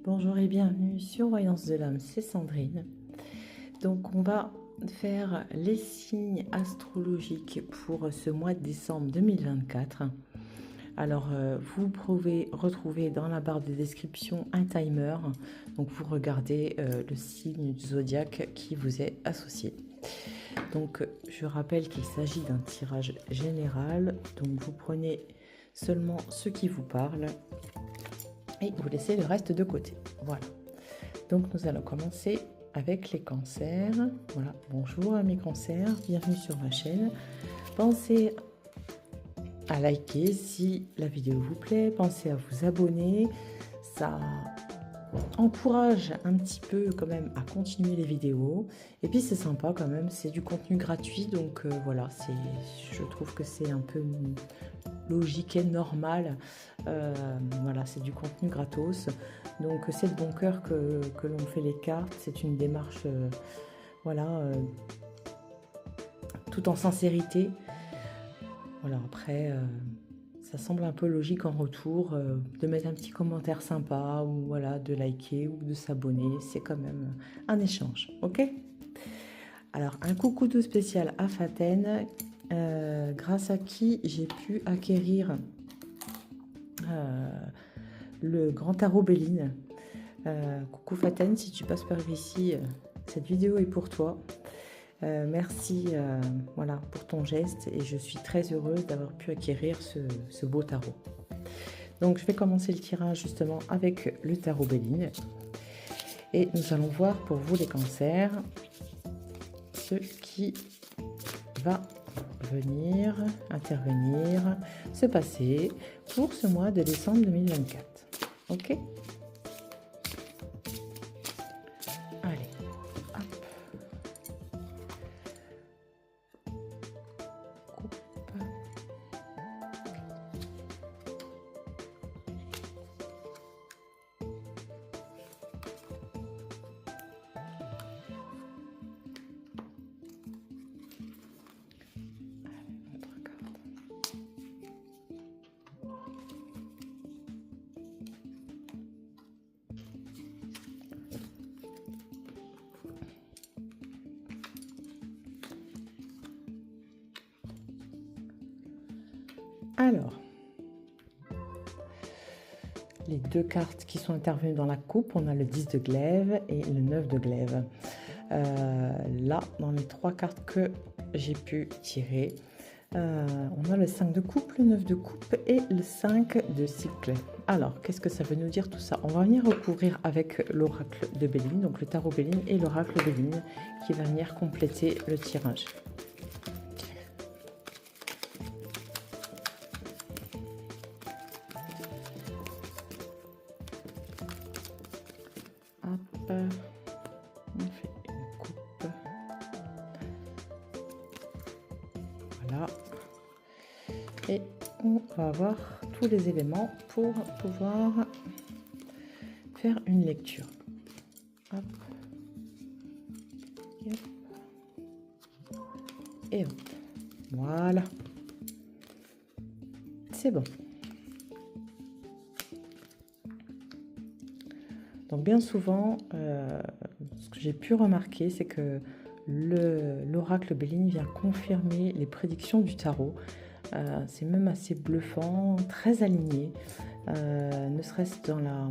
Bonjour et bienvenue sur Voyance de l'âme, c'est Sandrine. Donc on va faire les signes astrologiques pour ce mois de décembre 2024. Alors vous pouvez retrouver dans la barre de description un timer, donc vous regardez le signe du zodiaque qui vous est associé. Donc je rappelle qu'il s'agit d'un tirage général, donc vous prenez seulement ce qui vous parle et vous laissez le reste de côté. Voilà. Donc nous allons commencer avec les cancers. Voilà, bonjour à mes cancers, bienvenue sur ma chaîne. Pensez à liker si la vidéo vous plaît, pensez à vous abonner, ça encourage un petit peu quand même à continuer les vidéos. Et puis c'est sympa quand même, c'est du contenu gratuit, donc voilà, je trouve que c'est un peu logique et normal. Voilà, c'est du contenu gratos. Donc c'est de bon cœur que l'on fait les cartes. C'est une démarche, voilà, tout en sincérité. Voilà, après, ça semble un peu logique en retour de mettre un petit commentaire sympa ou voilà, de liker ou de s'abonner. C'est quand même un échange, ok? Alors, un coucou tout spécial à Faten, grâce à qui j'ai pu acquérir le grand tarot Béline. Coucou Faten, si tu passes par ici, cette vidéo est pour toi. Merci voilà, pour ton geste et je suis très heureuse d'avoir pu acquérir ce beau tarot. Donc je vais commencer le tirage justement avec le tarot Béline. Et nous allons voir pour vous les cancers ce qui va venir, intervenir, se passer pour ce mois de décembre 2024. Ok? Allez, hop. Coupe. Autre carte. Alors, les deux cartes qui sont intervenues dans la coupe, on a le 10 de glaive et le 9 de glaive. Là, dans les trois cartes que j'ai pu tirer, on a le 5 de coupe, le 9 de coupe et le 5 de cycle. Alors, qu'est-ce que ça veut nous dire tout ça? On va venir recouvrir avec l'oracle de Béline, donc le tarot Béline et l'oracle Béline qui va venir compléter le tirage. Hop, on fait une coupe. Voilà. Et on va avoir tous les éléments pour pouvoir faire une lecture. Hop. Et hop. Et hop. Voilà. C'est bon. Donc bien souvent, ce que j'ai pu remarquer, c'est que l'oracle Béline vient confirmer les prédictions du tarot. C'est même assez bluffant, très aligné, ne serait-ce dans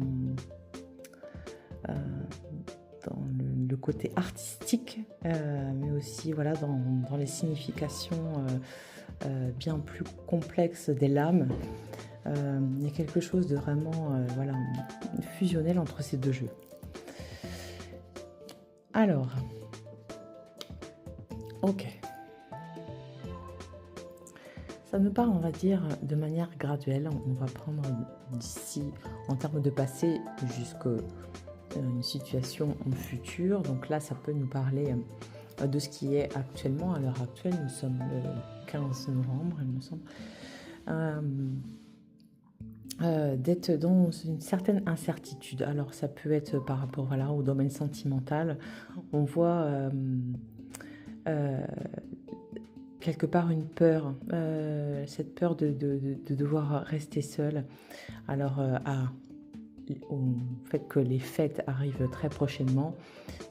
le côté artistique, mais aussi voilà, dans les significations bien plus complexes des lames. Il y a quelque chose de vraiment voilà, fusionnel entre ces deux jeux. Alors, ok. Ça nous part, on va dire, de manière graduelle. On va prendre d'ici, en termes de passé, jusqu'à une situation future. Donc là, ça peut nous parler de ce qui est actuellement. À l'heure actuelle, nous sommes le 15 novembre, il me semble. D'être dans une certaine incertitude. Alors ça peut être par rapport voilà, au domaine sentimental. On voit quelque part une peur, cette peur de devoir rester seul. Alors à au fait que les fêtes arrivent très prochainement,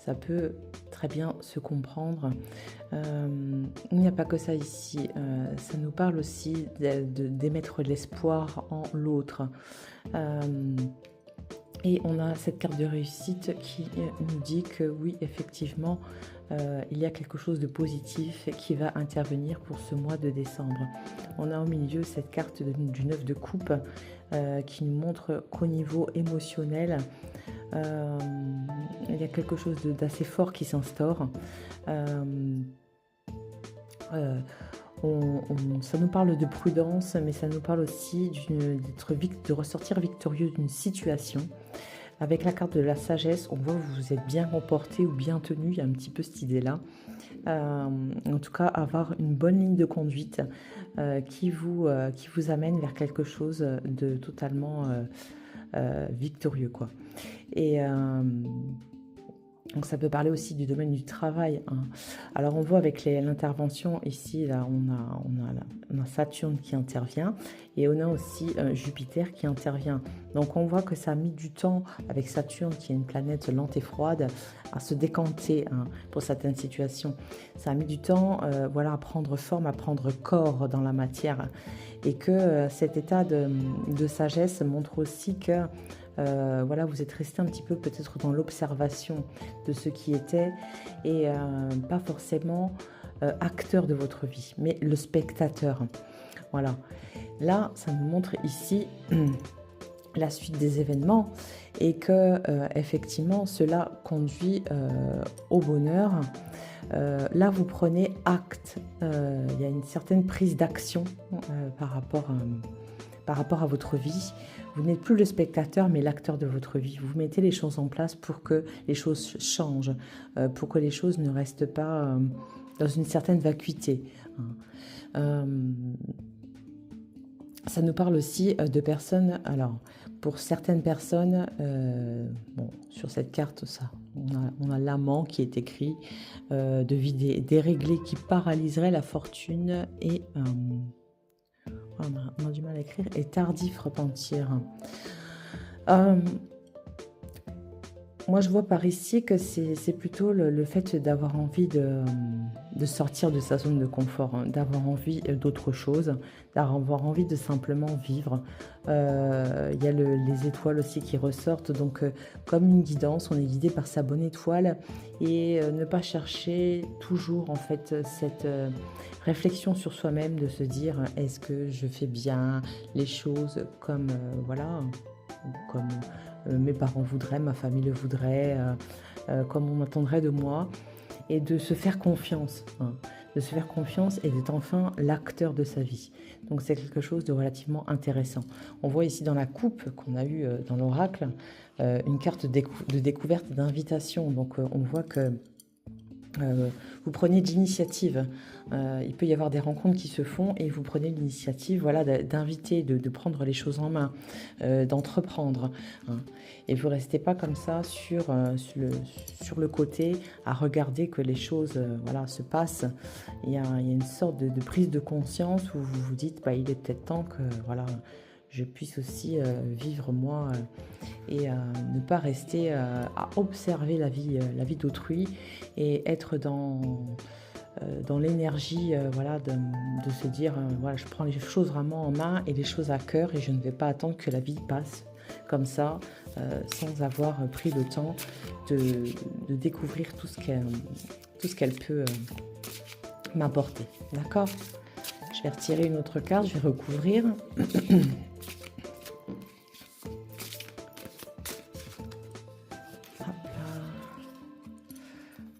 ça peut très bien se comprendre. Il n'y a pas que ça ici. Ça nous parle aussi d'émettre l'espoir en l'autre. Et on a cette carte de réussite qui nous dit que oui, effectivement, il y a quelque chose de positif qui va intervenir pour ce mois de décembre. On a au milieu cette carte du 9 de coupe qui nous montre qu'au niveau émotionnel, il y a quelque chose d'assez fort qui s'instaure. Ça nous parle de prudence, mais ça nous parle aussi de ressortir victorieux d'une situation. Avec la carte de la sagesse, on voit que vous êtes bien comporté ou bien tenu, il y a un petit peu cette idée-là. En tout cas, avoir une bonne ligne de conduite qui vous amène vers quelque chose de totalement victorieux, quoi. Et donc ça peut parler aussi du domaine du travail, hein. Alors on voit avec l'intervention ici, là on a Saturne qui intervient et on a aussi Jupiter qui intervient. Donc on voit que ça a mis du temps avec Saturne qui est une planète lente et froide à se décanter, hein, pour certaines situations. Ça a mis du temps voilà, à prendre forme, à prendre corps dans la matière et que cet état de sagesse montre aussi que voilà, vous êtes resté un petit peu peut-être dans l'observation de ce qui était et pas forcément acteur de votre vie, mais le spectateur. Voilà. Là, ça nous montre ici la suite des événements et que effectivement, cela conduit au bonheur. Là, vous prenez acte. Il y a une certaine prise d'action par rapport à votre vie. Vous n'êtes plus le spectateur, mais l'acteur de votre vie. Vous mettez les choses en place pour que les choses changent, pour que les choses ne restent pas dans une certaine vacuité. Ça nous parle aussi de personnes. Alors, pour certaines personnes, bon, sur cette carte, ça, on a l'amant qui est écrit, de vie déréglée qui paralyserait la fortune et... on a du mal à écrire, et tardif repentir. Moi, je vois par ici que c'est plutôt le fait d'avoir envie de sortir de sa zone de confort, hein, d'avoir envie d'autre chose, d'avoir envie de simplement vivre. Il y a les étoiles aussi qui ressortent, donc comme une guidance, on est guidé par sa bonne étoile et ne pas chercher toujours en fait cette réflexion sur soi-même, de se dire est-ce que je fais bien les choses comme voilà, comme mes parents voudraient, ma famille le voudrait, comme on attendrait de moi, et de se faire confiance, hein, de se faire confiance et d'être enfin l'acteur de sa vie. Donc c'est quelque chose de relativement intéressant. On voit ici dans la coupe qu'on a eue dans l'oracle, une carte de découverte, d'invitation. Donc on voit que vous prenez de l'initiative. Il peut y avoir des rencontres qui se font et vous prenez l'initiative, voilà, d'inviter, de prendre les choses en main, d'entreprendre, hein. Et vous ne restez pas comme ça sur le côté à regarder que les choses voilà, se passent. Il y a une sorte de prise de conscience où vous vous dites bah, il est peut-être temps que voilà, je puisse aussi vivre moi et ne pas rester à observer la vie d'autrui et être dans l'énergie voilà, de se dire voilà, je prends les choses vraiment en main et les choses à cœur et je ne vais pas attendre que la vie passe comme ça sans avoir pris le temps de découvrir tout ce qu'elle peut m'apporter. D'accord ? Je vais retirer une autre carte, je vais recouvrir.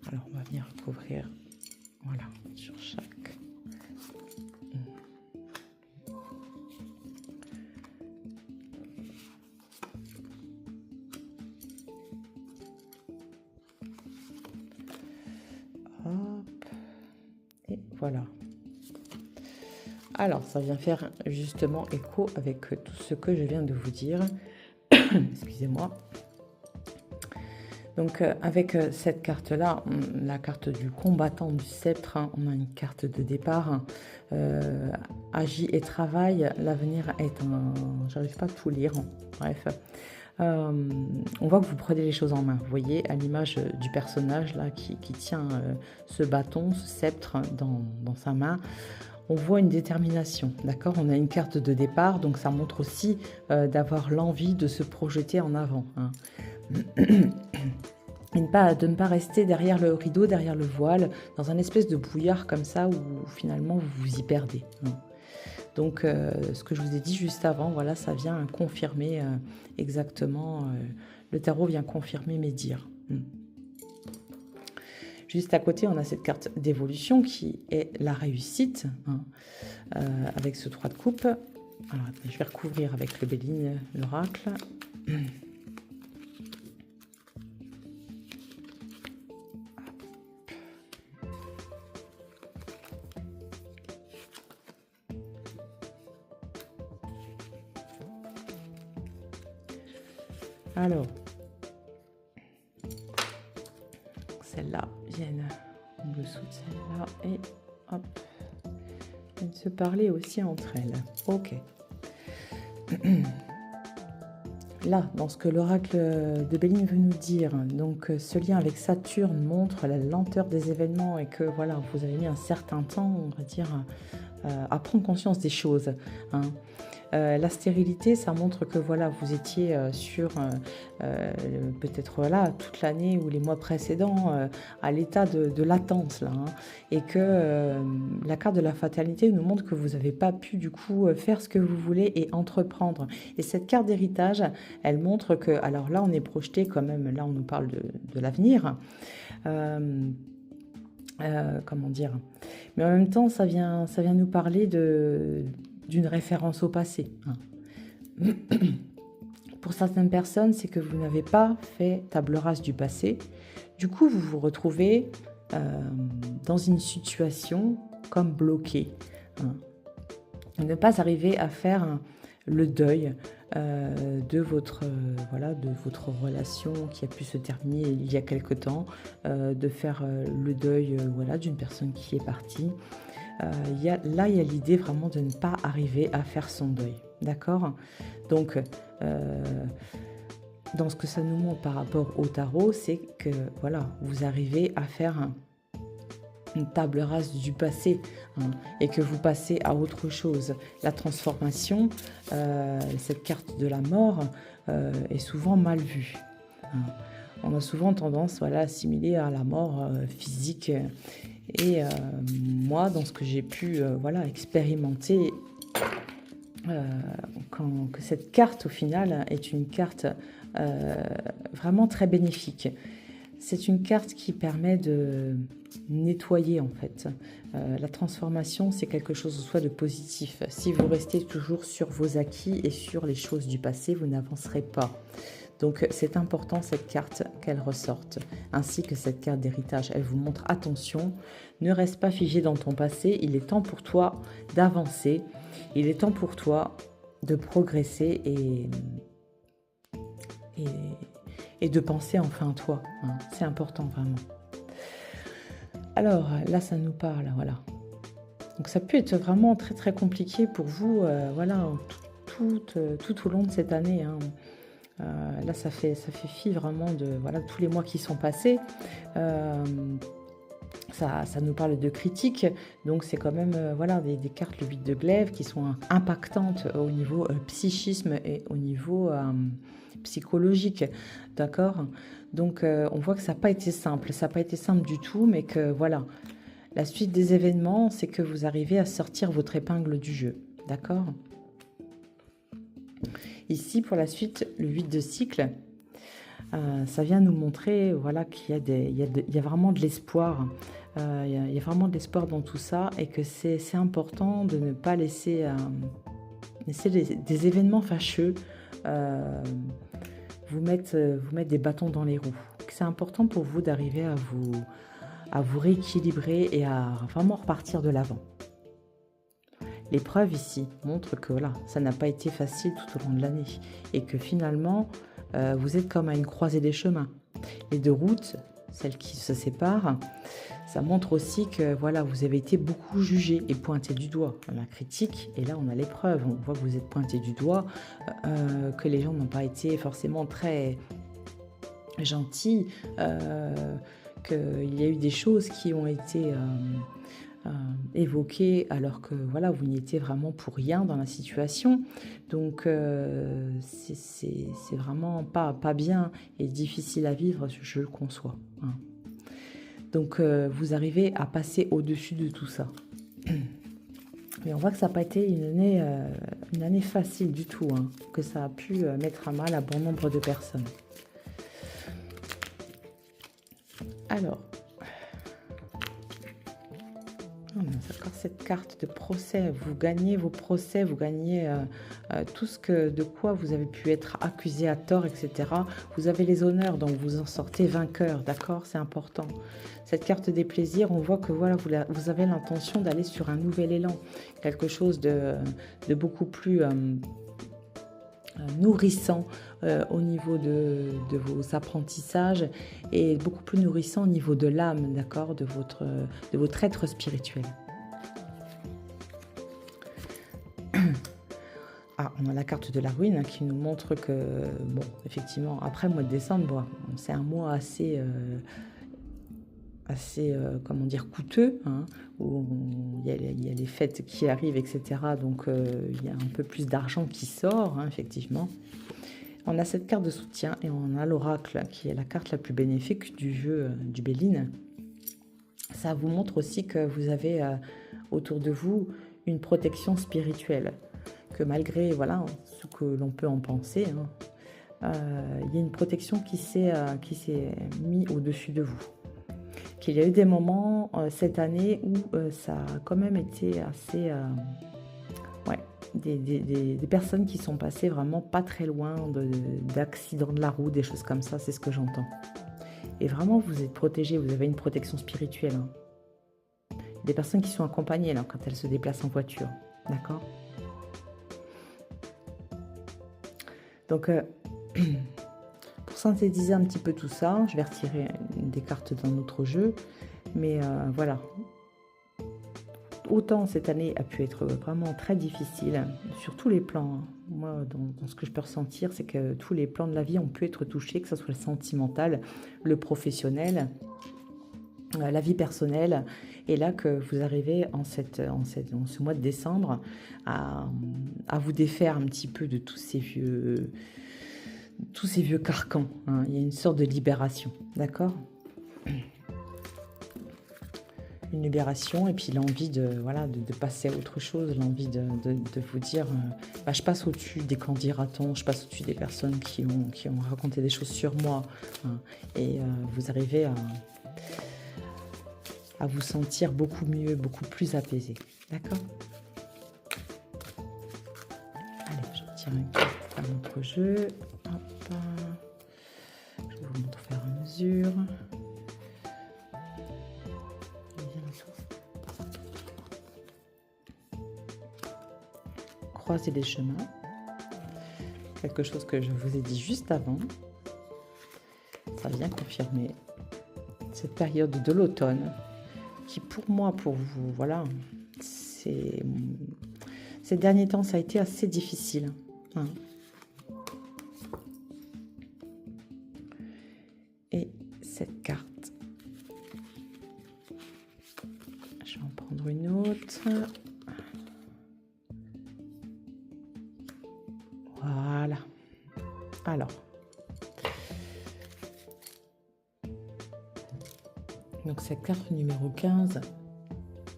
Alors, on va venir recouvrir, voilà, sur chaque. Hop. Et voilà. Alors, ça vient faire justement écho avec tout ce que je viens de vous dire. Excusez-moi. Donc avec cette carte-là, la carte du combattant du sceptre, hein, on a une carte de départ. Agis et travaille, l'avenir est un... J'arrive pas à tout lire, hein. Bref. On voit que vous prenez les choses en main. Vous voyez, à l'image du personnage là qui tient ce bâton, ce sceptre dans sa main. On voit une détermination, d'accord? On a une carte de départ, donc ça montre aussi d'avoir l'envie de se projeter en avant. Hein. Et de ne pas rester derrière le rideau, derrière le voile, dans un espèce de brouillard comme ça où finalement vous vous y perdez. Hein. Donc, ce que je vous ai dit juste avant, voilà, ça vient confirmer exactement, le tarot vient confirmer mes dires. Juste à côté, on a cette carte d'évolution qui est la réussite, hein, avec ce 3 de coupe. Alors, je vais recouvrir avec le Béline, l'oracle. Alors, celle-là viennent en dessous de celle-là et hop, viennent se parler aussi entre elles. Ok. Là, dans ce que l'oracle de Béline veut nous dire, donc ce lien avec Saturne montre la lenteur des événements et que voilà, vous avez mis un certain temps, on va dire, à prendre conscience des choses. Hein. La stérilité, ça montre que voilà, vous étiez sur peut-être voilà, toute l'année ou les mois précédents à l'état de latence là, hein, et que la carte de la fatalité nous montre que vous n'avez pas pu du coup faire ce que vous voulez et entreprendre. Et cette carte d'héritage, elle montre que, alors là on est projeté quand même, là on nous parle de l'avenir. Comment dire, mais en même temps ça vient nous parler d'une référence au passé. Hein. Pour certaines personnes, c'est que vous n'avez pas fait table rase du passé. Du coup, vous vous retrouvez dans une situation comme bloqué. Hein. Ne pas arriver à faire le deuil de votre relation qui a pu se terminer il y a quelque temps, de faire le deuil voilà, d'une personne qui est partie. Il y a l'idée vraiment de ne pas arriver à faire son deuil, d'accord? Donc, dans ce que ça nous montre par rapport au tarot, c'est que voilà, vous arrivez à faire une table rase du passé, hein, et que vous passez à autre chose. La transformation, cette carte de la mort est souvent mal vue. Hein. On a souvent tendance à assimiler à la mort physique. Et moi, dans ce que j'ai pu expérimenter, que cette carte, au final, est une carte vraiment très bénéfique. C'est une carte qui permet de nettoyer, en fait. La transformation, c'est quelque chose en soi de positif. Si vous restez toujours sur vos acquis et sur les choses du passé, vous n'avancerez pas. Donc, c'est important, cette carte, qu'elle ressorte, ainsi que cette carte d'héritage. Elle vous montre, attention, ne reste pas figé dans ton passé, il est temps pour toi d'avancer, il est temps pour toi de progresser et de penser enfin à toi. Hein. C'est important, vraiment. Alors, là, ça nous parle, voilà. Donc, ça peut être vraiment très, très compliqué pour vous, tout au long de cette année, hein. Là, ça fait fi vraiment de tous les mois qui sont passés. Ça nous parle de critiques, donc c'est quand même des cartes, le 8 de glaive, qui sont impactantes au niveau psychisme et au niveau psychologique, d'accord? Donc on voit que ça n'a pas été simple, du tout, mais que voilà, la suite des événements, c'est que vous arrivez à sortir votre épingle du jeu, d'accord? Ici, pour la suite, le 8 de cycle, ça vient nous montrer qu'il y a vraiment de l'espoir. Il y a vraiment de l'espoir dans tout ça et que c'est important de ne pas laisser des événements fâcheux vous mettre des bâtons dans les roues. C'est important pour vous d'arriver à vous rééquilibrer et à vraiment repartir de l'avant. L'épreuve ici montre que ça n'a pas été facile tout au long de l'année et que finalement, vous êtes comme à une croisée des chemins. Les deux routes celle qui se sépare, ça montre aussi que voilà, vous avez été beaucoup jugé et pointé du doigt. La critique, et là on a l'épreuve, on voit que vous êtes pointé du doigt, que les gens n'ont pas été forcément très gentils, qu'il y a eu des choses qui ont été évoquées alors que voilà, vous n'y étiez vraiment pour rien dans la situation. Donc c'est vraiment pas bien et difficile à vivre, je le conçois, hein. Donc vous arrivez à passer au-dessus de tout ça. Mais on voit que ça n'a pas été une année facile du tout, hein, que ça a pu mettre à mal un bon nombre de personnes. Alors, on a encore cette carte de procès. Vous gagnez vos procès, vous gagnez tout de quoi vous avez pu être accusé à tort, etc. Vous avez les honneurs, donc vous en sortez vainqueur, d'accord? C'est important. Cette carte des plaisirs, on voit que voilà, vous avez l'intention d'aller sur un nouvel élan, quelque chose de beaucoup plus nourrissant au niveau de vos apprentissages et beaucoup plus nourrissant au niveau de l'âme, d'accord, de votre être spirituel. Ah, on a la carte de la ruine, hein, qui nous montre que, bon, effectivement, après le mois de décembre, bon, c'est un mois assez comment dire, coûteux, hein, où il y a les fêtes qui arrivent, etc. Donc, il y a un peu plus d'argent qui sort, hein, effectivement. On a cette carte de soutien et on a l'oracle, qui est la carte la plus bénéfique du jeu du Béline. Ça vous montre aussi que vous avez autour de vous une protection spirituelle, que malgré voilà, ce que l'on peut en penser, hein, il y a une protection qui s'est mise au-dessus de vous. Qu'il y a eu des moments cette année où ça a quand même été assez... ouais, des personnes qui sont passées vraiment pas très loin d'accidents de la route, des choses comme ça, c'est ce que j'entends. Et vraiment, vous êtes protégés, vous avez une protection spirituelle, hein. Des personnes qui sont accompagnées là, quand elles se déplacent en voiture, d'accord? Donc... pour synthétiser un petit peu tout ça, je vais retirer des cartes dans notre jeu, mais voilà. Autant cette année a pu être vraiment très difficile sur tous les plans. Moi, dans ce que je peux ressentir, c'est que tous les plans de la vie ont pu être touchés, que ce soit le sentimental, le professionnel, la vie personnelle. Et là, que vous arrivez en ce mois de décembre à vous défaire un petit peu de tous ces vieux carcans, hein. Il y a une sorte de libération, d'accord? Une libération et puis l'envie de passer à autre chose, l'envie de vous dire je passe au-dessus des candidatons, je passe au-dessus des personnes qui ont raconté des choses sur moi, hein, et vous arrivez à vous sentir beaucoup mieux, beaucoup plus apaisé, d'accord? Allez, je retire un carte à notre jeu. Hop. Je vais vous montrer faire à mesure. Croiser les chemins. Quelque chose que je vous ai dit juste avant. Ça vient confirmer cette période de l'automne qui, pour moi, pour vous, voilà, ces derniers temps, ça a été assez difficile, hein. Et cette carte, je vais en prendre une autre. Voilà. Alors, donc cette carte numéro 15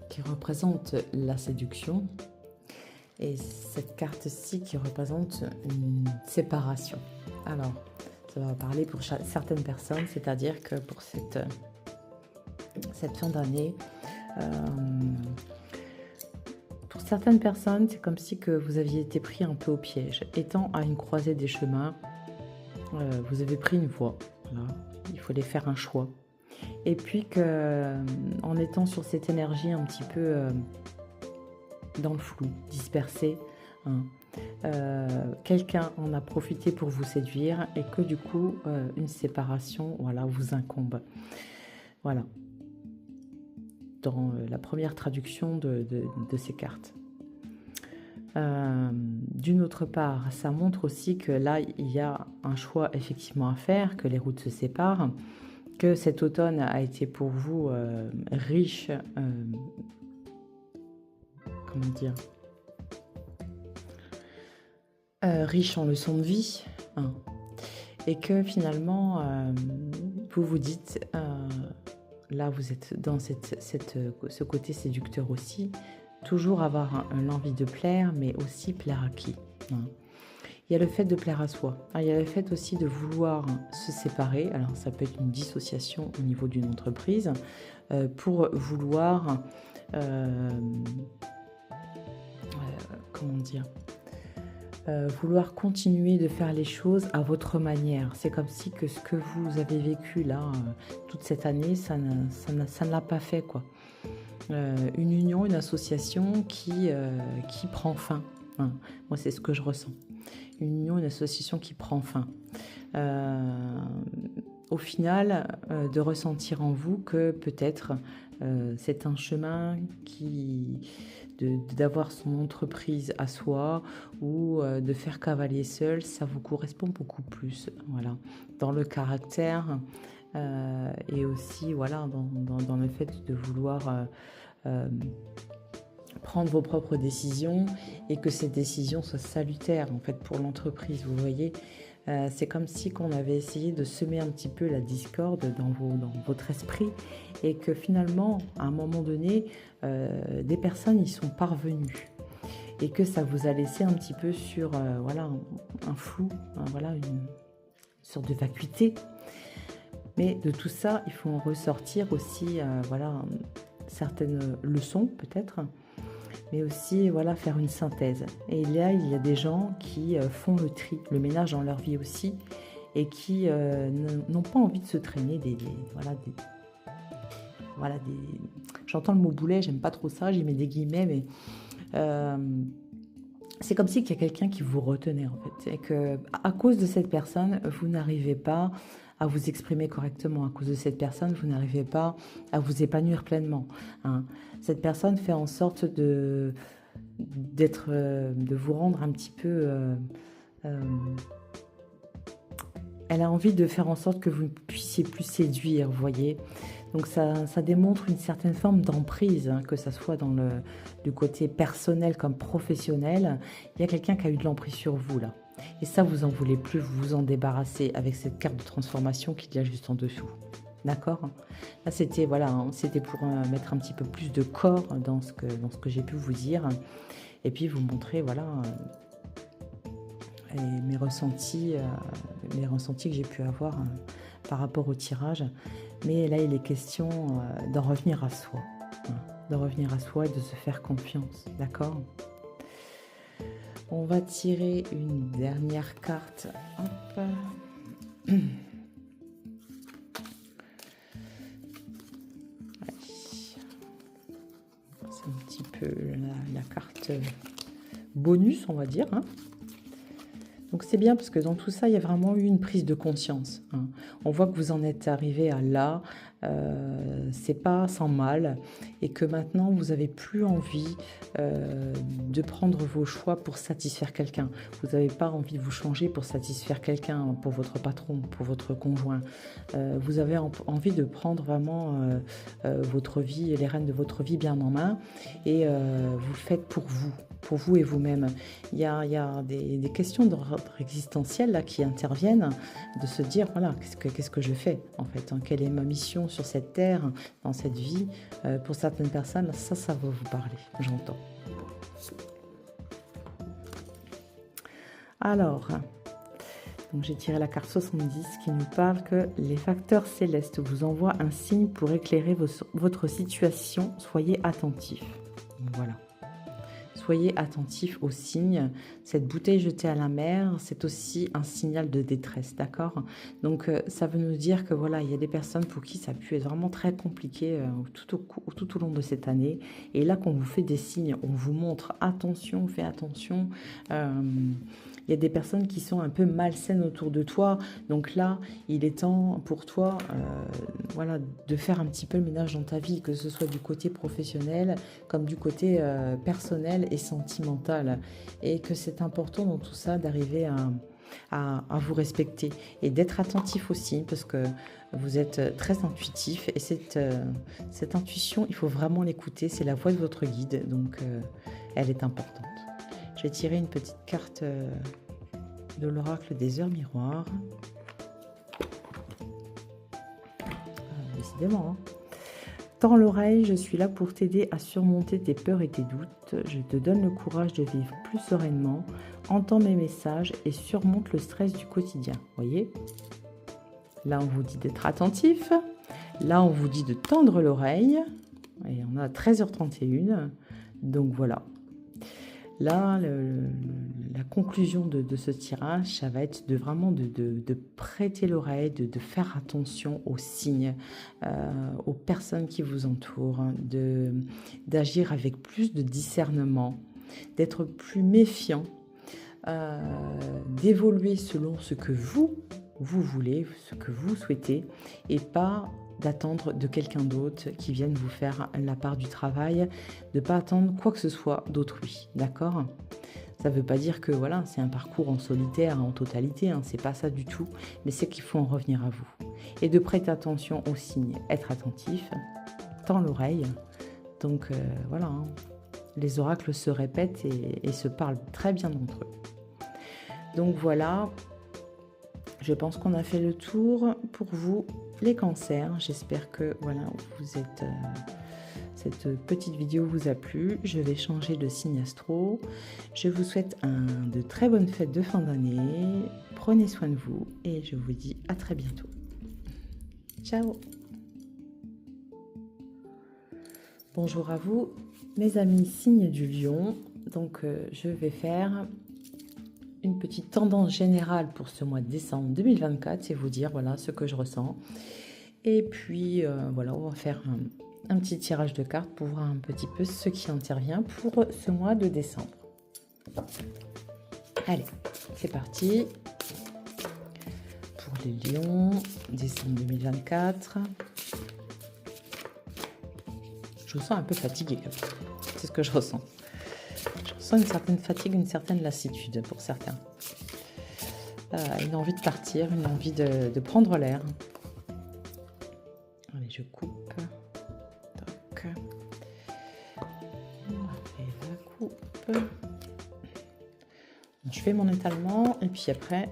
qui représente la séduction et cette carte-ci qui représente une séparation. Alors, ça va parler pour certaines personnes, c'est-à-dire que pour cette fin d'année, pour certaines personnes, c'est comme si que vous aviez été pris un peu au piège. Étant à une croisée des chemins, vous avez pris une voie. Voilà. Il fallait faire un choix. Et puis en étant sur cette énergie un petit peu dans le flou, dispersée, hein. Quelqu'un en a profité pour vous séduire et que du coup, une séparation, voilà, vous incombe. Voilà, dans la première traduction de ces cartes. D'une autre part, ça montre aussi que là, il y a un choix effectivement à faire, que les routes se séparent, que cet automne a été pour vous riche, comment dire, riche en leçons de vie, hein, et que finalement, vous vous dites, là vous êtes dans ce côté séducteur aussi, toujours avoir l'envie de plaire, mais aussi plaire à qui, hein. Il y a le fait de plaire à soi, hein, il y a le fait aussi de vouloir se séparer, alors ça peut être une dissociation au niveau d'une entreprise, pour vouloir, comment dire, vouloir continuer de faire les choses à votre manière. C'est comme si que ce que vous avez vécu là, toute cette année, ça ne l'a pas fait, quoi. Une union, une association qui prend fin, hein. Moi, c'est ce que je ressens. Une union, une association qui prend fin. Au final, de ressentir en vous que peut-être c'est un chemin d'avoir son entreprise à soi ou de faire cavalier seul, ça vous correspond beaucoup plus, voilà, dans le caractère et aussi voilà, dans le fait de vouloir prendre vos propres décisions et que ces décisions soient salutaires en fait pour l'entreprise. Vous voyez, c'est comme si qu'on avait essayé de semer un petit peu la discorde dans votre esprit et que finalement, à un moment donné, des personnes y sont parvenues et que ça vous a laissé un petit peu sur voilà, un flou, voilà, une sorte de vacuité. Mais de tout ça, il faut en ressortir aussi voilà, certaines leçons peut-être, mais aussi voilà, faire une synthèse. Et là, il y a des gens qui font le tri, le ménage dans leur vie aussi, et qui n'ont pas envie de se traîner j'entends le mot boulet, j'aime pas trop ça, j'y mets des guillemets, mais c'est comme si qu'il y a quelqu'un qui vous retenait en fait, et que à cause de cette personne, vous n'arrivez pas à vous exprimer correctement. À cause de cette personne, vous n'arrivez pas à vous épanouir pleinement, hein. Cette personne fait en sorte de vous rendre un petit peu... elle a envie de faire en sorte que vous ne puissiez plus séduire, vous voyez. Donc ça démontre une certaine forme d'emprise, hein, que ça soit du côté personnel comme professionnel. Il y a quelqu'un qui a eu de l'emprise sur vous là. Et ça, vous en voulez plus, vous vous en débarrassez avec cette carte de transformation qu'il y a juste en dessous. D'accord? Là, c'était voilà, hein, c'était pour mettre un petit peu plus de corps dans ce que j'ai pu vous dire. Et puis vous montrer voilà, mes ressentis que j'ai pu avoir par rapport au tirage. Mais là, il est question d'en revenir à soi. Hein, de revenir à soi et de se faire confiance. D'accord? On va tirer une dernière carte. Hop. C'est un petit peu la carte bonus, on va dire, hein. Donc c'est bien parce que dans tout ça, il y a vraiment eu une prise de conscience, hein. On voit que vous en êtes arrivé à là, c'est pas sans mal, et que maintenant vous n'avez plus envie de prendre vos choix pour satisfaire quelqu'un. Vous n'avez pas envie de vous changer pour satisfaire quelqu'un, pour votre patron, pour votre conjoint. Vous avez envie de prendre vraiment votre vie, les rênes de votre vie bien en main, et vous le faites pour vous et vous-même. Il y a des questions d'ordre existentiel là, qui interviennent, de se dire, voilà, qu'est-ce que je fais en fait, hein, quelle est ma mission sur cette terre, dans cette vie. Pour certaines personnes, ça va vous parler, j'entends. Alors, donc j'ai tiré la carte 70 qui nous parle que les facteurs célestes vous envoient un signe pour éclairer votre situation. Soyez attentifs. Voilà. soyez attentif aux signes. Cette bouteille jetée à la mer, c'est aussi un signal de détresse, d'accord? Donc, ça veut nous dire que voilà, il y a des personnes pour qui ça a pu être vraiment très compliqué tout au long de cette année. Et là, quand vous fait des signes, on vous montre attention, fais attention. Il y a des personnes qui sont un peu malsaines autour de toi. Donc là, il est temps pour toi voilà, de faire un petit peu le ménage dans ta vie, que ce soit du côté professionnel comme du côté personnel et sentimental. Et que c'est important dans tout ça d'arriver à vous respecter et d'être attentif aussi parce que vous êtes très intuitif et cette intuition, il faut vraiment l'écouter. C'est la voix de votre guide, donc elle est importante. Je vais tirer une petite carte de l'oracle des heures miroirs. Décidément. Tends l'oreille, je suis là pour t'aider à surmonter tes peurs et tes doutes. Je te donne le courage de vivre plus sereinement. Entends mes messages et surmonte le stress du quotidien. Voyez ? Là, on vous dit d'être attentif. Là, on vous dit de tendre l'oreille. Et on a 13h31. Donc voilà. Là, la conclusion de ce tirage, ça va être de vraiment de prêter l'oreille, de faire attention aux signes, aux personnes qui vous entourent, d'agir avec plus de discernement, d'être plus méfiant, d'évoluer selon ce que vous voulez, ce que vous souhaitez, et pas d'attendre de quelqu'un d'autre qui vienne vous faire la part du travail, de ne pas attendre quoi que ce soit d'autrui, d'accord ? Ça ne veut pas dire que voilà, c'est un parcours en solitaire, en totalité, hein, c'est pas ça du tout, mais c'est qu'il faut en revenir à vous. Et de prêter attention aux signes, être attentif, tend l'oreille, donc voilà, hein, les oracles se répètent et se parlent très bien entre eux. Donc voilà, je pense qu'on a fait le tour pour vous, les cancers. J'espère que voilà, cette petite vidéo vous a plu. Je vais changer de signe astro. Je vous souhaite de très bonnes fêtes de fin d'année. Prenez soin de vous et je vous dis à très bientôt. Ciao. Bonjour à vous, mes amis signe du lion. Donc je vais faire une petite tendance générale pour ce mois de décembre 2024 et vous dire voilà ce que je ressens. Et puis voilà, on va faire un petit tirage de cartes pour voir un petit peu ce qui intervient pour ce mois de décembre. Allez, c'est parti. Pour les lions, décembre 2024. Je vous sens un peu fatiguée. C'est ce que je ressens. Je ressens une certaine fatigue, une certaine lassitude pour certains. Une envie de partir, une envie de prendre l'air. Allez, je coupe. Toc. Et la coupe. Je fais mon étalement et puis après,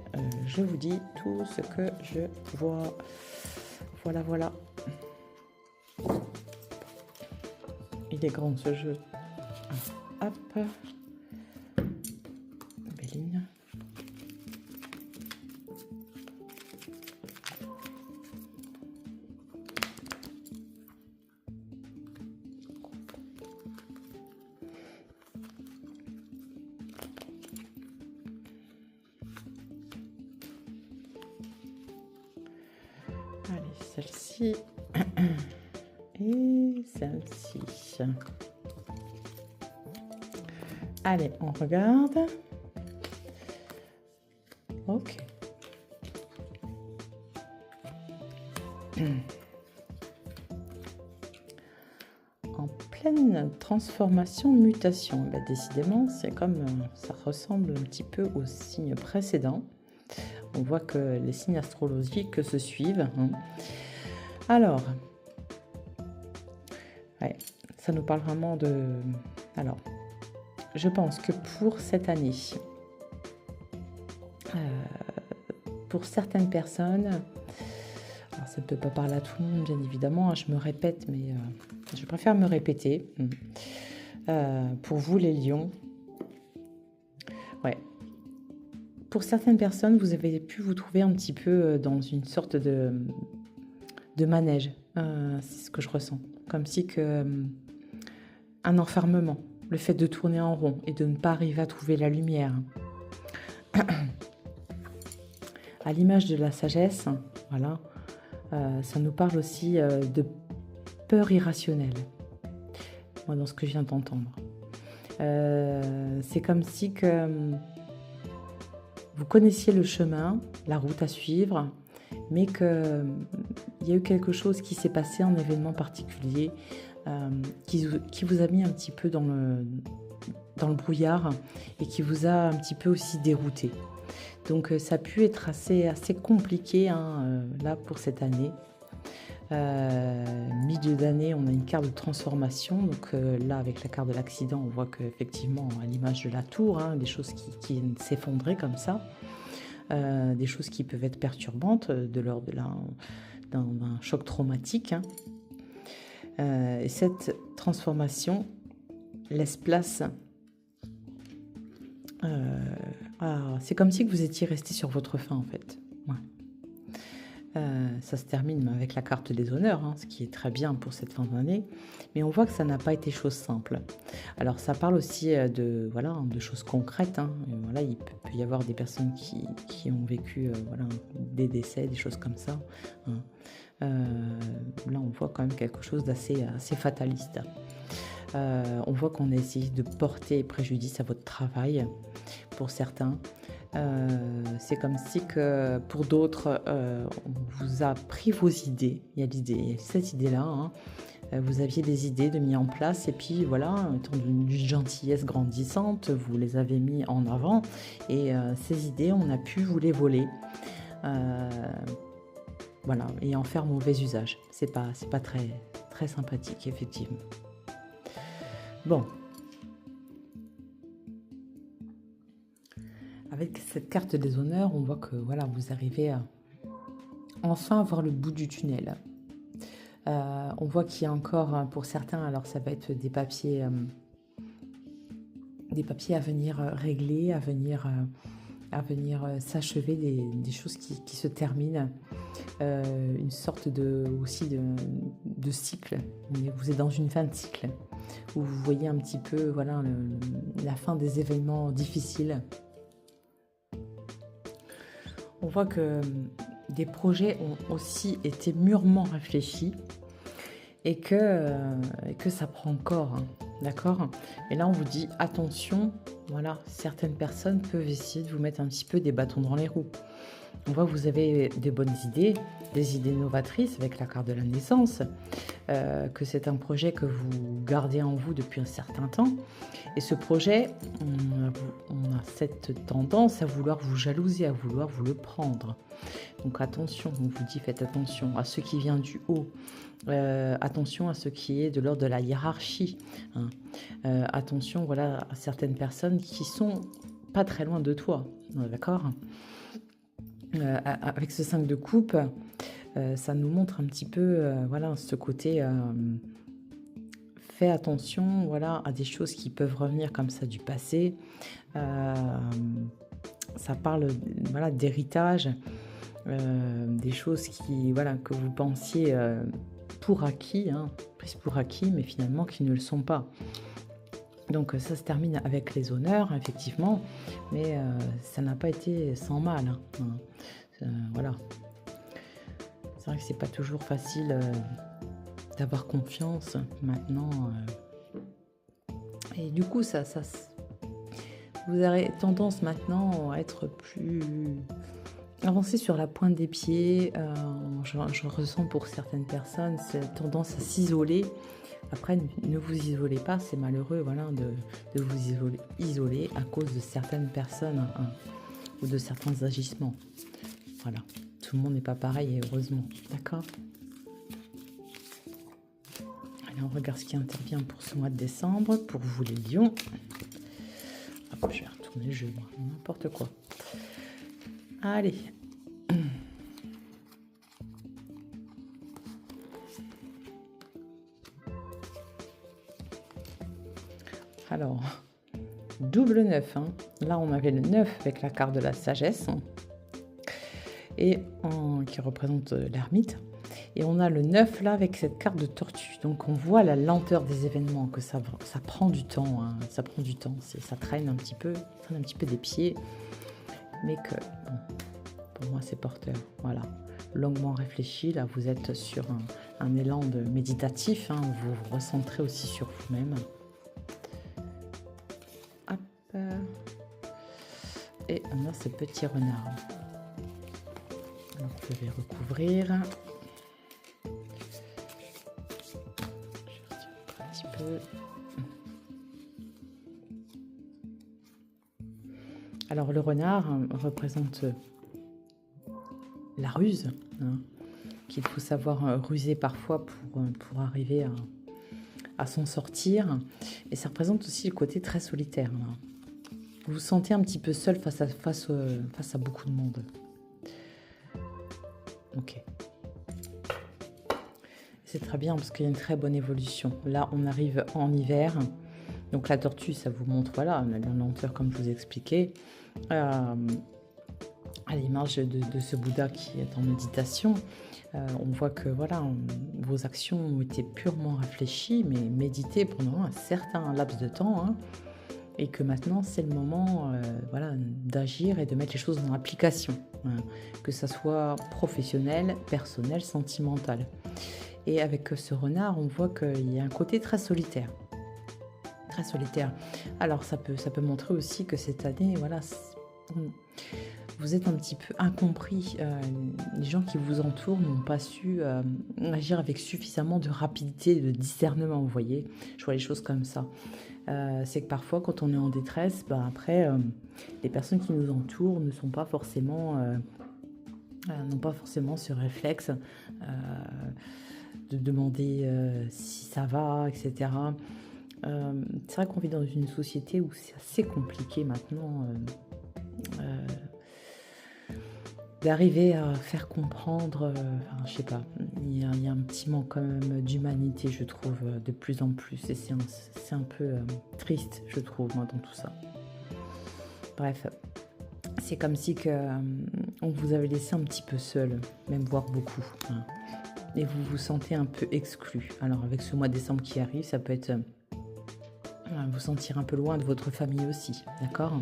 je vous dis tout ce que je vois. Voilà, voilà. Il est grand ce jeu. Hop. Béline. Allez, celle-ci. Et celle-ci. Allez, on regarde. Ok. En pleine transformation, mutation. Ben, décidément, c'est comme ça ressemble un petit peu au signe précédent. On voit que les signes astrologiques se suivent. Hein. Alors, ouais, ça nous parle vraiment de... Alors, je pense que pour cette année, pour certaines personnes, alors ça ne peut pas parler à tout le monde, bien évidemment, hein, je me répète, mais je préfère me répéter. Pour vous, les lions, ouais. Pour certaines personnes, vous avez pu vous trouver un petit peu dans une sorte de manège. C'est ce que je ressens. Comme si un enfermement. le fait de tourner en rond et de ne pas arriver à trouver la lumière. À l'image de la sagesse, voilà, ça nous parle aussi de peur irrationnelle, moi, dans ce que je viens d'entendre. C'est comme si que vous connaissiez le chemin, la route à suivre, mais qu'il y a eu quelque chose qui s'est passé, un événement particulier, qui vous a mis un petit peu dans le brouillard et qui vous a un petit peu aussi dérouté. Donc ça a pu être assez compliqué là pour cette année. Milieu d'année, on a une carte de transformation. Donc là, avec la carte de l'accident, on voit qu'effectivement, à l'image de la tour, des choses qui viennent s'effondrer comme ça, des choses qui peuvent être perturbantes de l'ordre d'un choc traumatique. Et cette transformation laisse place c'est comme si que vous étiez resté sur votre faim en fait. Ouais. Ça se termine avec la carte des honneurs, ce qui est très bien pour cette fin d'année, mais on voit que ça n'a pas été chose simple. Alors ça parle aussi de choses concrètes. Voilà, il peut y avoir des personnes qui ont vécu des décès, des choses comme ça. Là on voit quand même quelque chose d'assez fataliste. On voit qu'on a essayé de porter préjudice à votre travail pour certains. C'est comme si que pour d'autres, on vous a pris vos idées. Il y a cette idée-là. Vous aviez des idées de mis en place et puis voilà, étant d'une gentillesse grandissante, vous les avez mis en avant et ces idées, on a pu vous les voler. Voilà, et en faire mauvais usage. C'est pas très, très sympathique, effectivement. Bon. Avec cette carte des honneurs, on voit que voilà, vous arrivez enfin à voir le bout du tunnel. On voit qu'il y a encore, pour certains, alors ça va être des papiers à venir régler, à venir s'achever, des choses qui se terminent. Une sorte de cycle. Vous êtes dans une fin de cycle où vous voyez un petit peu la fin des événements difficiles. On voit que des projets ont aussi été mûrement réfléchis et que ça prend corps, d'accord ? Et là, on vous dit attention, voilà, certaines personnes peuvent essayer de vous mettre un petit peu des bâtons dans les roues. On voit que vous avez des bonnes idées, des idées novatrices avec la carte de la naissance, que c'est un projet que vous gardez en vous depuis un certain temps. Et ce projet, on a cette tendance à vouloir vous jalouser, à vouloir vous le prendre. Donc attention, on vous dit faites attention à ce qui vient du haut, attention à ce qui est de l'ordre de la hiérarchie. Attention voilà, à certaines personnes qui sont pas très loin de toi, d'accord ? Avec ce 5 de coupe, ça nous montre un petit peu ce côté fais attention à des choses qui peuvent revenir comme ça du passé. Ça parle d'héritage, des choses que vous pensiez pour acquis, prises pour acquis, mais finalement qui ne le sont pas. Donc ça se termine avec les honneurs, effectivement, mais ça n'a pas été sans mal. Voilà. C'est vrai que c'est pas toujours facile d'avoir confiance maintenant. Et du coup, vous avez tendance maintenant à être plus avancé sur la pointe des pieds. Je ressens pour certaines personnes cette tendance à s'isoler. Après, ne vous isolez pas, c'est malheureux de vous isoler à cause de certaines personnes ou de certains agissements. Voilà, tout le monde n'est pas pareil et heureusement, d'accord ? Allez, on regarde ce qui intervient pour ce mois de décembre, pour vous les lions. Hop, je vais retourner le jeu, n'importe quoi. Allez. Alors, double 9. Là, on avait le 9 avec la carte de la sagesse et qui représente l'ermite. Et on a le 9 là avec cette carte de tortue. Donc on voit la lenteur des événements, que ça prend du temps. Hein. Ça prend du temps. Ça traîne un petit peu des pieds. Mais que, bon, pour moi, c'est porteur. Voilà. Longuement réfléchi. Là, vous êtes sur un élan de méditatif. Hein. Vous vous recentrez aussi sur vous-même. Hop. Et on a ce petit renard. Alors, je vais recouvrir. Alors le renard représente la ruse, hein, qu'il faut savoir ruser parfois pour arriver à s'en sortir. Et ça représente aussi le côté très solitaire. Là. Vous vous sentez un petit peu seul face à beaucoup de monde. Ok. C'est très bien parce qu'il y a une très bonne évolution. Là, on arrive en hiver. Donc la tortue, ça vous montre, voilà, la lenteur comme je vous ai expliqué. À l'image de ce Bouddha qui est en méditation, on voit que voilà, vos actions ont été purement réfléchies, mais méditées pendant un certain laps de temps. Hein, et que maintenant, c'est le moment voilà, d'agir et de mettre les choses en application. Hein, que ça soit professionnel, personnel, sentimental. Et avec ce renard, on voit qu'il y a un côté très solitaire. Très solitaire. Alors, ça peut montrer aussi que cette année, voilà, vous êtes un petit peu incompris. Les gens qui vous entourent n'ont pas su agir avec suffisamment de rapidité et de discernement, vous voyez. Je vois les choses comme ça. C'est que parfois, quand on est en détresse, après, les personnes qui nous entourent ne sont pas forcément... n'ont pas forcément ce réflexe de demander si ça va, etc. C'est vrai qu'on vit dans une société où c'est assez compliqué maintenant d'arriver à faire comprendre, je sais pas, il y a un petit manque quand même d'humanité, je trouve, de plus en plus, et c'est un peu triste, je trouve, moi, dans tout ça. Bref, c'est comme si on vous avait laissé un petit peu seul, même voire beaucoup, hein. Et vous vous sentez un peu exclu. Alors avec ce mois de décembre qui arrive, ça peut être vous sentir un peu loin de votre famille aussi, d'accord ?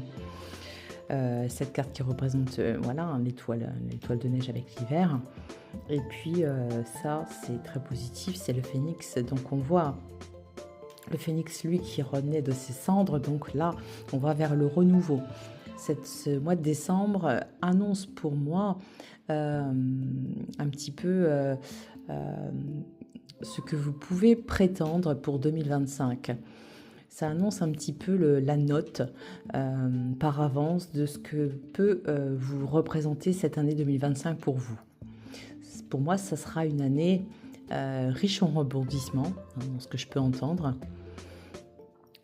Cette carte qui représente voilà, l'étoile de neige avec l'hiver. Et puis ça, c'est très positif, c'est le phénix. Donc on voit le phénix, lui, qui renaît de ses cendres. Donc là, on va vers le renouveau. Ce mois de décembre annonce pour moi un petit peu ce que vous pouvez prétendre pour 2025. Ça annonce un petit peu la note par avance de ce que peut vous représenter cette année 2025 pour vous. Pour moi, ça sera une année riche en rebondissements, hein, dans ce que je peux entendre,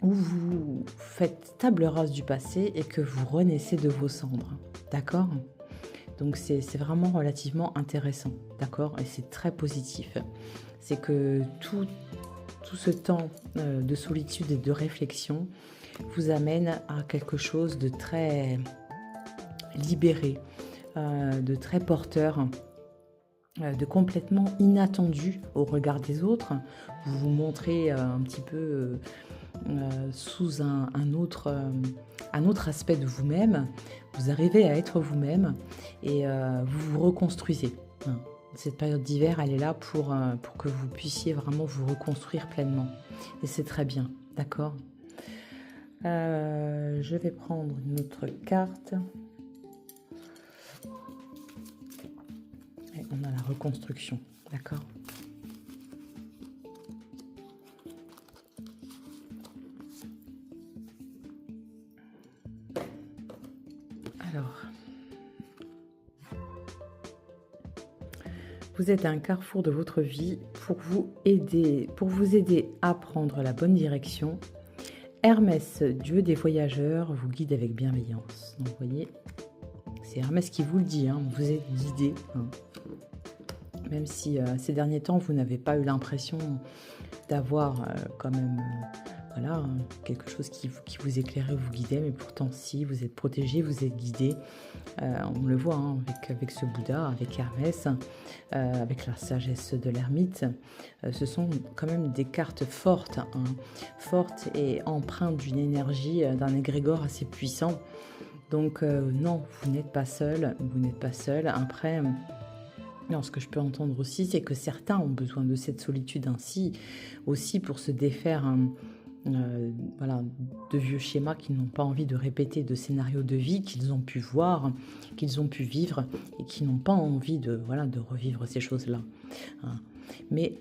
où vous faites table rase du passé et que vous renaissez de vos cendres. D'accord ? Donc c'est vraiment relativement intéressant. D'accord ? Et c'est très positif. C'est que tout ce temps de solitude et de réflexion vous amène à quelque chose de très libéré, de très porteur, de complètement inattendu au regard des autres. Vous vous montrez un petit peu sous un autre aspect de vous-même. Vous arrivez à être vous-même et vous vous reconstruisez. Cette période d'hiver, elle est là pour que vous puissiez vraiment vous reconstruire pleinement. Et c'est très bien, d'accord ? Je vais prendre une autre carte. Et on a la reconstruction, d'accord ? Alors... Vous êtes à un carrefour de votre vie pour vous aider à prendre la bonne direction. Hermès, dieu des voyageurs, vous guide avec bienveillance. Donc, vous voyez, c'est Hermès qui vous le dit, hein, vous êtes guidé. Hein. Même si ces derniers temps, vous n'avez pas eu l'impression d'avoir quand même voilà, quelque chose qui vous éclairait, vous guidait, mais pourtant si, vous êtes protégé, vous êtes guidé. On le voit hein, avec ce Bouddha, avec Hermès, avec la sagesse de l'ermite. Ce sont quand même des cartes fortes, hein, fortes et empreintes d'une énergie, d'un égrégore assez puissant. Donc non, vous n'êtes pas seul, vous n'êtes pas seul. Après, non, ce que je peux entendre aussi, c'est que certains ont besoin de cette solitude ainsi, aussi pour se défaire voilà, de vieux schémas qu'ils n'ont pas envie de répéter, de scénarios de vie qu'ils ont pu voir, qu'ils ont pu vivre et qui n'ont pas envie de, voilà, de revivre ces choses-là. Hein. Mais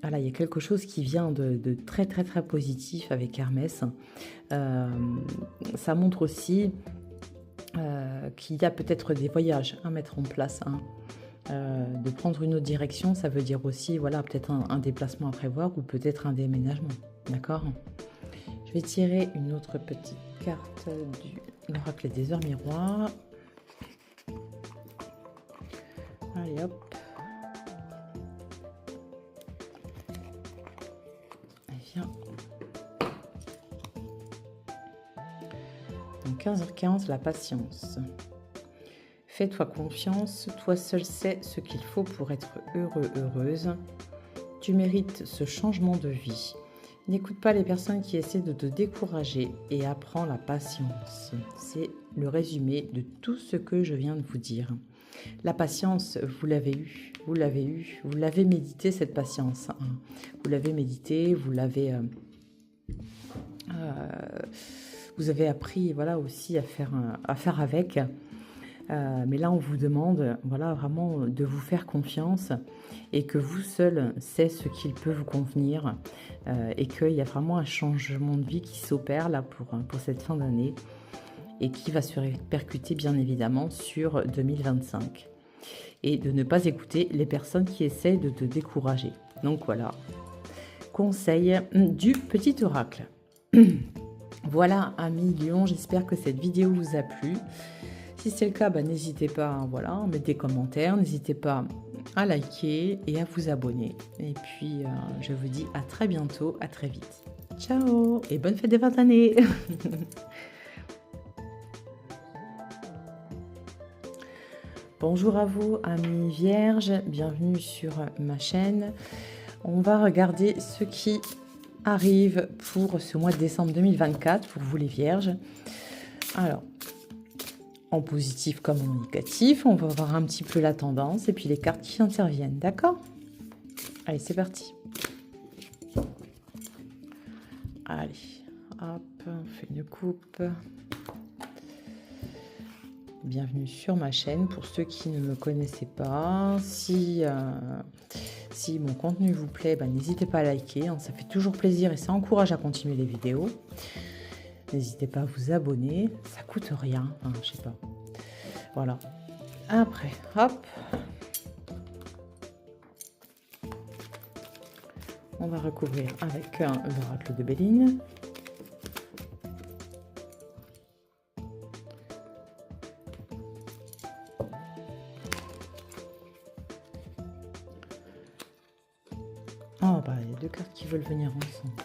voilà, il y a quelque chose qui vient de très très très positif avec Hermès. Ça montre aussi qu'il y a peut-être des voyages à mettre en place. Hein. De prendre une autre direction, ça veut dire aussi voilà, peut-être un déplacement à prévoir ou peut-être un déménagement. D'accord ? Je vais tirer une autre petite carte de l'oracle des heures miroirs. Allez hop. Allez, viens. Donc 15h15, la patience. Fais-toi confiance, toi seul sais ce qu'il faut pour être heureux, heureuse. Tu mérites ce changement de vie. N'écoute pas les personnes qui essaient de te décourager et apprends la patience. C'est le résumé de tout ce que je viens de vous dire. La patience, vous l'avez eue, vous l'avez médité cette patience. Hein. Vous l'avez médité, vous avez appris voilà, aussi à faire avec. Mais là, on vous demande voilà, vraiment de vous faire confiance et que vous seul savez ce qu'il peut vous convenir et qu'il y a vraiment un changement de vie qui s'opère là pour cette fin d'année et qui va se répercuter bien évidemment sur 2025. Et de ne pas écouter les personnes qui essayent de te décourager. Donc voilà, conseil du petit oracle. Voilà, amis Lion, j'espère que cette vidéo vous a plu. Si c'est le cas, n'hésitez pas, voilà, à mettre des commentaires, n'hésitez pas à liker et à vous abonner. Et puis, je vous dis à très bientôt, à très vite. Ciao et bonne fête des 20 années. Bonjour à vous, amis vierges, bienvenue sur ma chaîne. On va regarder ce qui arrive pour ce mois de décembre 2024, pour vous les vierges. Alors, en positif comme en négatif, on va voir un petit peu la tendance et puis les cartes qui interviennent, d'accord? Allez, c'est parti. Allez, hop, on fait une coupe. Bienvenue sur ma chaîne. Pour ceux qui ne me connaissaient pas, si mon contenu vous plaît, n'hésitez pas à liker, hein, ça fait toujours plaisir et ça encourage à continuer les vidéos. N'hésitez pas à vous abonner, ça coûte rien, hein, je sais pas. Voilà. Après, hop. On va recouvrir avec l'oracle de Béline. Oh, il y a deux cartes qui veulent venir ensemble.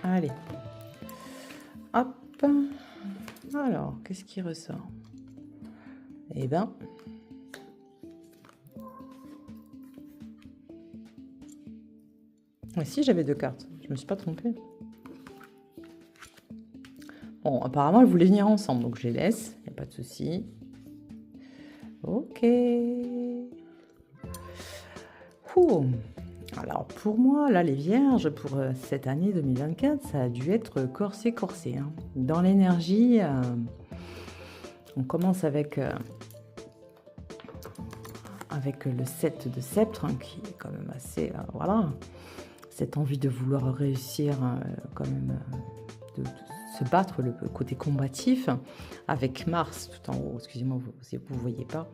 Allez, hop, alors, qu'est-ce qui ressort? Eh ben, si j'avais deux cartes, je me suis pas trompée. Bon, apparemment, elles voulaient venir ensemble, donc je les laisse, il n'y a pas de souci. Ok. Ouh. Alors pour moi, là les vierges, pour cette année 2024, ça a dû être corsé. Hein. Dans l'énergie, on commence avec le 7 de sceptre, hein, qui est quand même assez... voilà, cette envie de vouloir réussir quand même, de se battre, le côté combatif, avec Mars tout en haut, excusez-moi, vous ne voyez pas,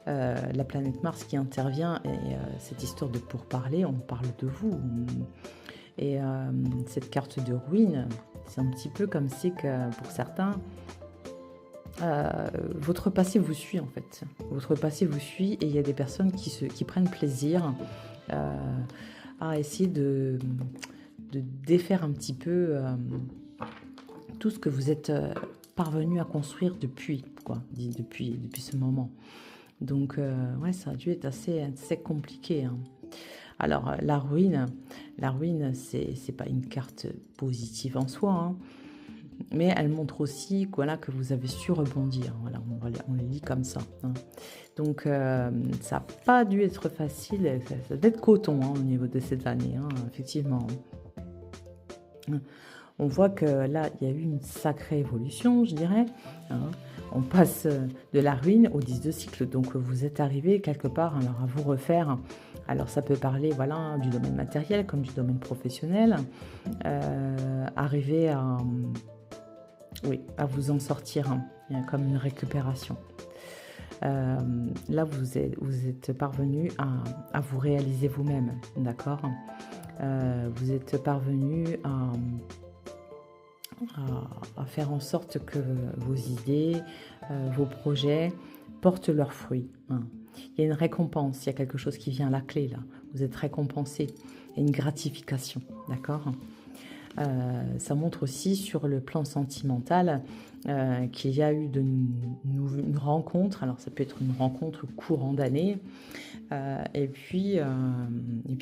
la planète Mars qui intervient, et cette histoire de pourparler, on parle de vous. Et cette carte de ruine, c'est un petit peu comme si que pour certains, votre passé vous suit en fait. Votre passé vous suit et il y a des personnes qui prennent plaisir à essayer de défaire un petit peu tout ce que vous êtes parvenu à construire depuis ce moment. Donc, ouais, ça a dû être assez compliqué, hein. Alors, la ruine, c'est pas une carte positive en soi, hein, mais elle montre aussi voilà, que vous avez su rebondir. Voilà, on les lit comme ça, hein. Donc, ça n'a pas dû être facile, ça doit être coton, hein, au niveau de cette année, hein, effectivement. On voit que là, il y a eu une sacrée évolution, je dirais, hein. On passe de la ruine au 10 de cycle. Donc, vous êtes arrivé quelque part alors, à vous refaire. Alors, ça peut parler voilà, du domaine matériel comme du domaine professionnel. Arriver à vous en sortir, hein, comme une récupération. Là, vous êtes parvenu à vous réaliser vous-même, d'accord. Vous êtes parvenu à faire en sorte que vos idées, vos projets portent leurs fruits, hein. Il y a une récompense, il y a quelque chose qui vient à la clé là. Vous êtes récompensé, il y a une gratification, d'accord. Ça montre aussi sur le plan sentimental qu'il y a eu une rencontre. Alors ça peut être une rencontre courant d'année et puis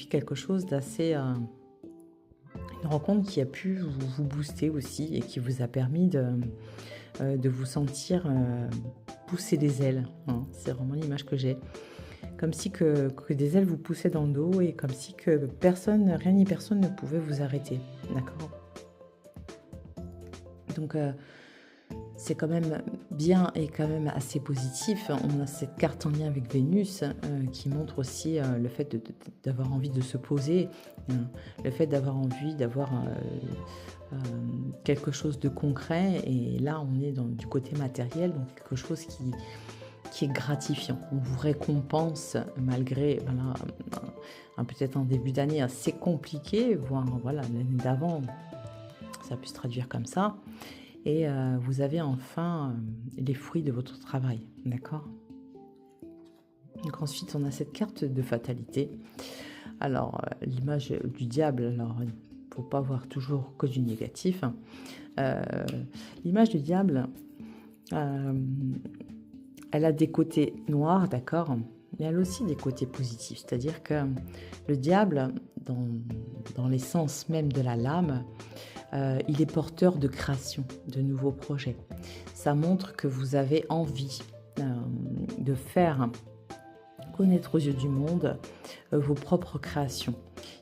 quelque chose d'assez... une rencontre qui a pu vous booster aussi et qui vous a permis de vous sentir pousser des ailes, hein. C'est vraiment l'image que j'ai. Comme si que des ailes vous poussaient dans le dos et comme si que rien ni personne ne pouvait vous arrêter. D'accord. Donc, c'est quand même bien et quand même assez positif. On a cette carte en lien avec Vénus qui montre aussi le fait d'avoir envie de se poser, le fait d'avoir envie d'avoir quelque chose de concret. Et là, on est du côté matériel, donc quelque chose qui est gratifiant. On vous récompense malgré peut-être un début d'année assez compliqué, voire voilà, l'année d'avant, ça a pu se traduire comme ça. Et vous avez enfin les fruits de votre travail, d'accord. Donc ensuite, on a cette carte de fatalité. Alors, l'image du diable, alors il ne faut pas voir toujours que du négatif, hein. L'image du diable, elle a des côtés noirs, d'accord, mais elle a aussi des côtés positifs. C'est-à-dire que le diable, dans l'essence même de la lame, il est porteur de création, de nouveaux projets. Ça montre que vous avez envie de faire connaître aux yeux du monde vos propres créations.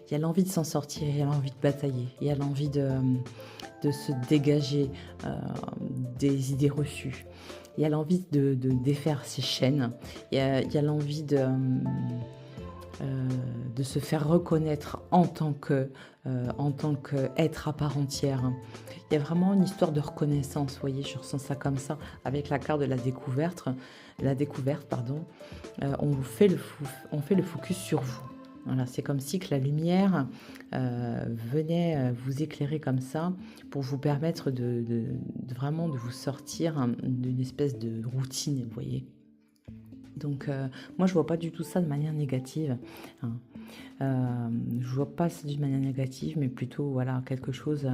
Il y a l'envie de s'en sortir, il y a l'envie de batailler, il y a l'envie de se dégager des idées reçues. Il y a l'envie de défaire ses chaînes. Il y a l'envie de se faire reconnaître en tant qu'être à part entière. Il y a vraiment une histoire de reconnaissance, vous voyez, je ressens ça comme ça, avec la carte de la découverte, on fait le focus sur vous. Voilà, c'est comme si que la lumière venait vous éclairer comme ça pour vous permettre de vraiment de vous sortir d'une espèce de routine, vous voyez. Donc, moi, je vois pas du tout ça de manière négative, hein. Je vois pas ça d'une manière négative, mais plutôt, voilà, quelque chose...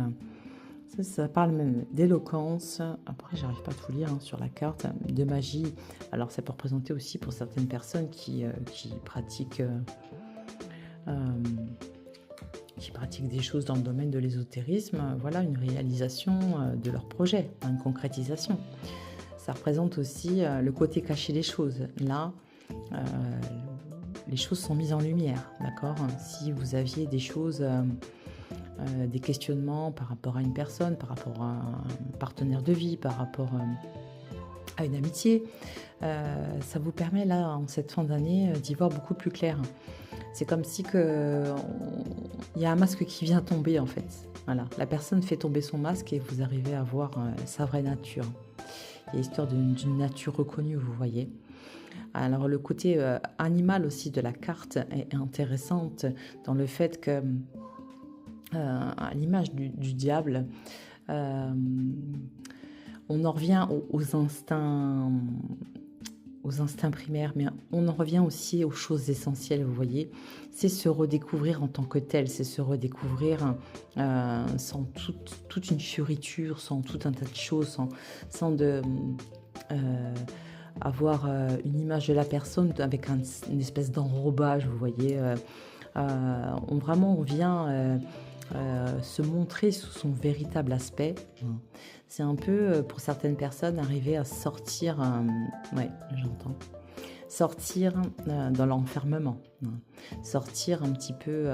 ça parle même d'éloquence. Après, j'arrive pas à tout lire, hein, sur la carte. De magie. Alors, ça peut représenter aussi pour certaines personnes qui pratiquent... qui pratiquent des choses dans le domaine de l'ésotérisme, voilà, une réalisation de leur projet, une concrétisation. Ça représente aussi le côté caché des choses. Là, les choses sont mises en lumière, d'accord. Si vous aviez des choses, des questionnements par rapport à une personne, par rapport à un partenaire de vie, par rapport à une amitié, ça vous permet là, en cette fin d'année, d'y voir beaucoup plus clair. C'est comme si il y a un masque qui vient tomber en fait. Voilà, la personne fait tomber son masque et vous arrivez à voir sa vraie nature. Il y a l'histoire d'une nature reconnue, vous voyez. Alors le côté animal aussi de la carte est intéressante dans le fait que, à l'image du diable, On en revient aux instincts primaires, mais on en revient aussi aux choses essentielles, vous voyez. C'est se redécouvrir en tant que tel, c'est se redécouvrir sans toute une fioriture, sans tout un tas de choses, sans avoir une image de la personne avec une espèce d'enrobage, vous voyez. On vient se montrer sous son véritable aspect. C'est un peu, pour certaines personnes, arriver à sortir, ouais, j'entends, sortir dans l'enfermement, sortir un petit peu,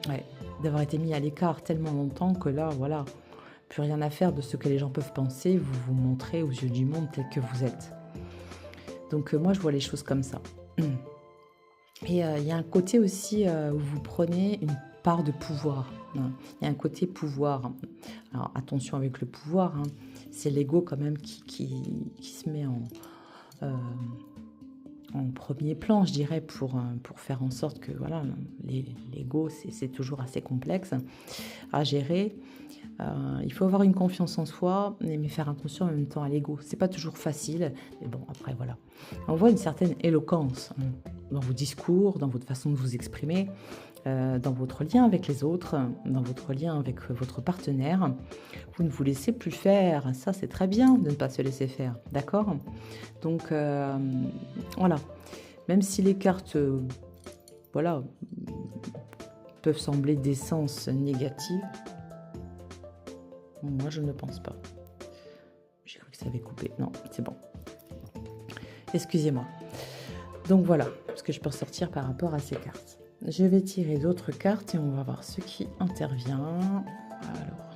ouais, d'avoir été mis à l'écart tellement longtemps que là, voilà, plus rien à faire de ce que les gens peuvent penser, vous vous montrez aux yeux du monde tel que vous êtes. Donc moi, je vois les choses comme ça. Et il y a un côté aussi où vous prenez une part de pouvoir. Il y a un côté pouvoir. Alors attention avec le pouvoir, c'est l'ego quand même qui se met en premier plan, je dirais, pour faire en sorte que voilà, l'ego, c'est toujours assez complexe à gérer. Il faut avoir une confiance en soi, mais faire attention en même temps à l'ego. C'est pas toujours facile, mais bon, après voilà. On voit une certaine éloquence dans vos discours, dans votre façon de vous exprimer, dans votre lien avec les autres, dans votre lien avec votre partenaire. Vous ne vous laissez plus faire. Ça, c'est très bien de ne pas se laisser faire, d'accord? Donc, voilà. Même si les cartes, voilà, peuvent sembler d'essence négative, moi, je ne pense pas. J'ai cru que ça avait coupé. Non, c'est bon. Excusez-moi. Donc voilà ce que je peux ressortir par rapport à ces cartes. Je vais tirer d'autres cartes et on va voir ce qui intervient. Alors.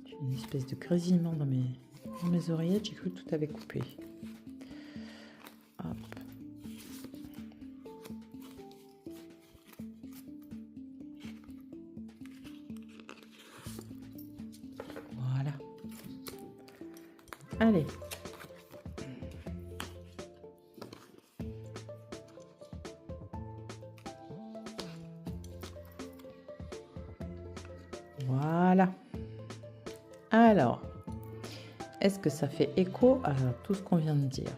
J'ai une espèce de grésillement dans mes oreillettes. J'ai cru que tout avait coupé. Hop. Voilà. Allez. Voilà. Alors, est-ce que ça fait écho à tout ce qu'on vient de dire?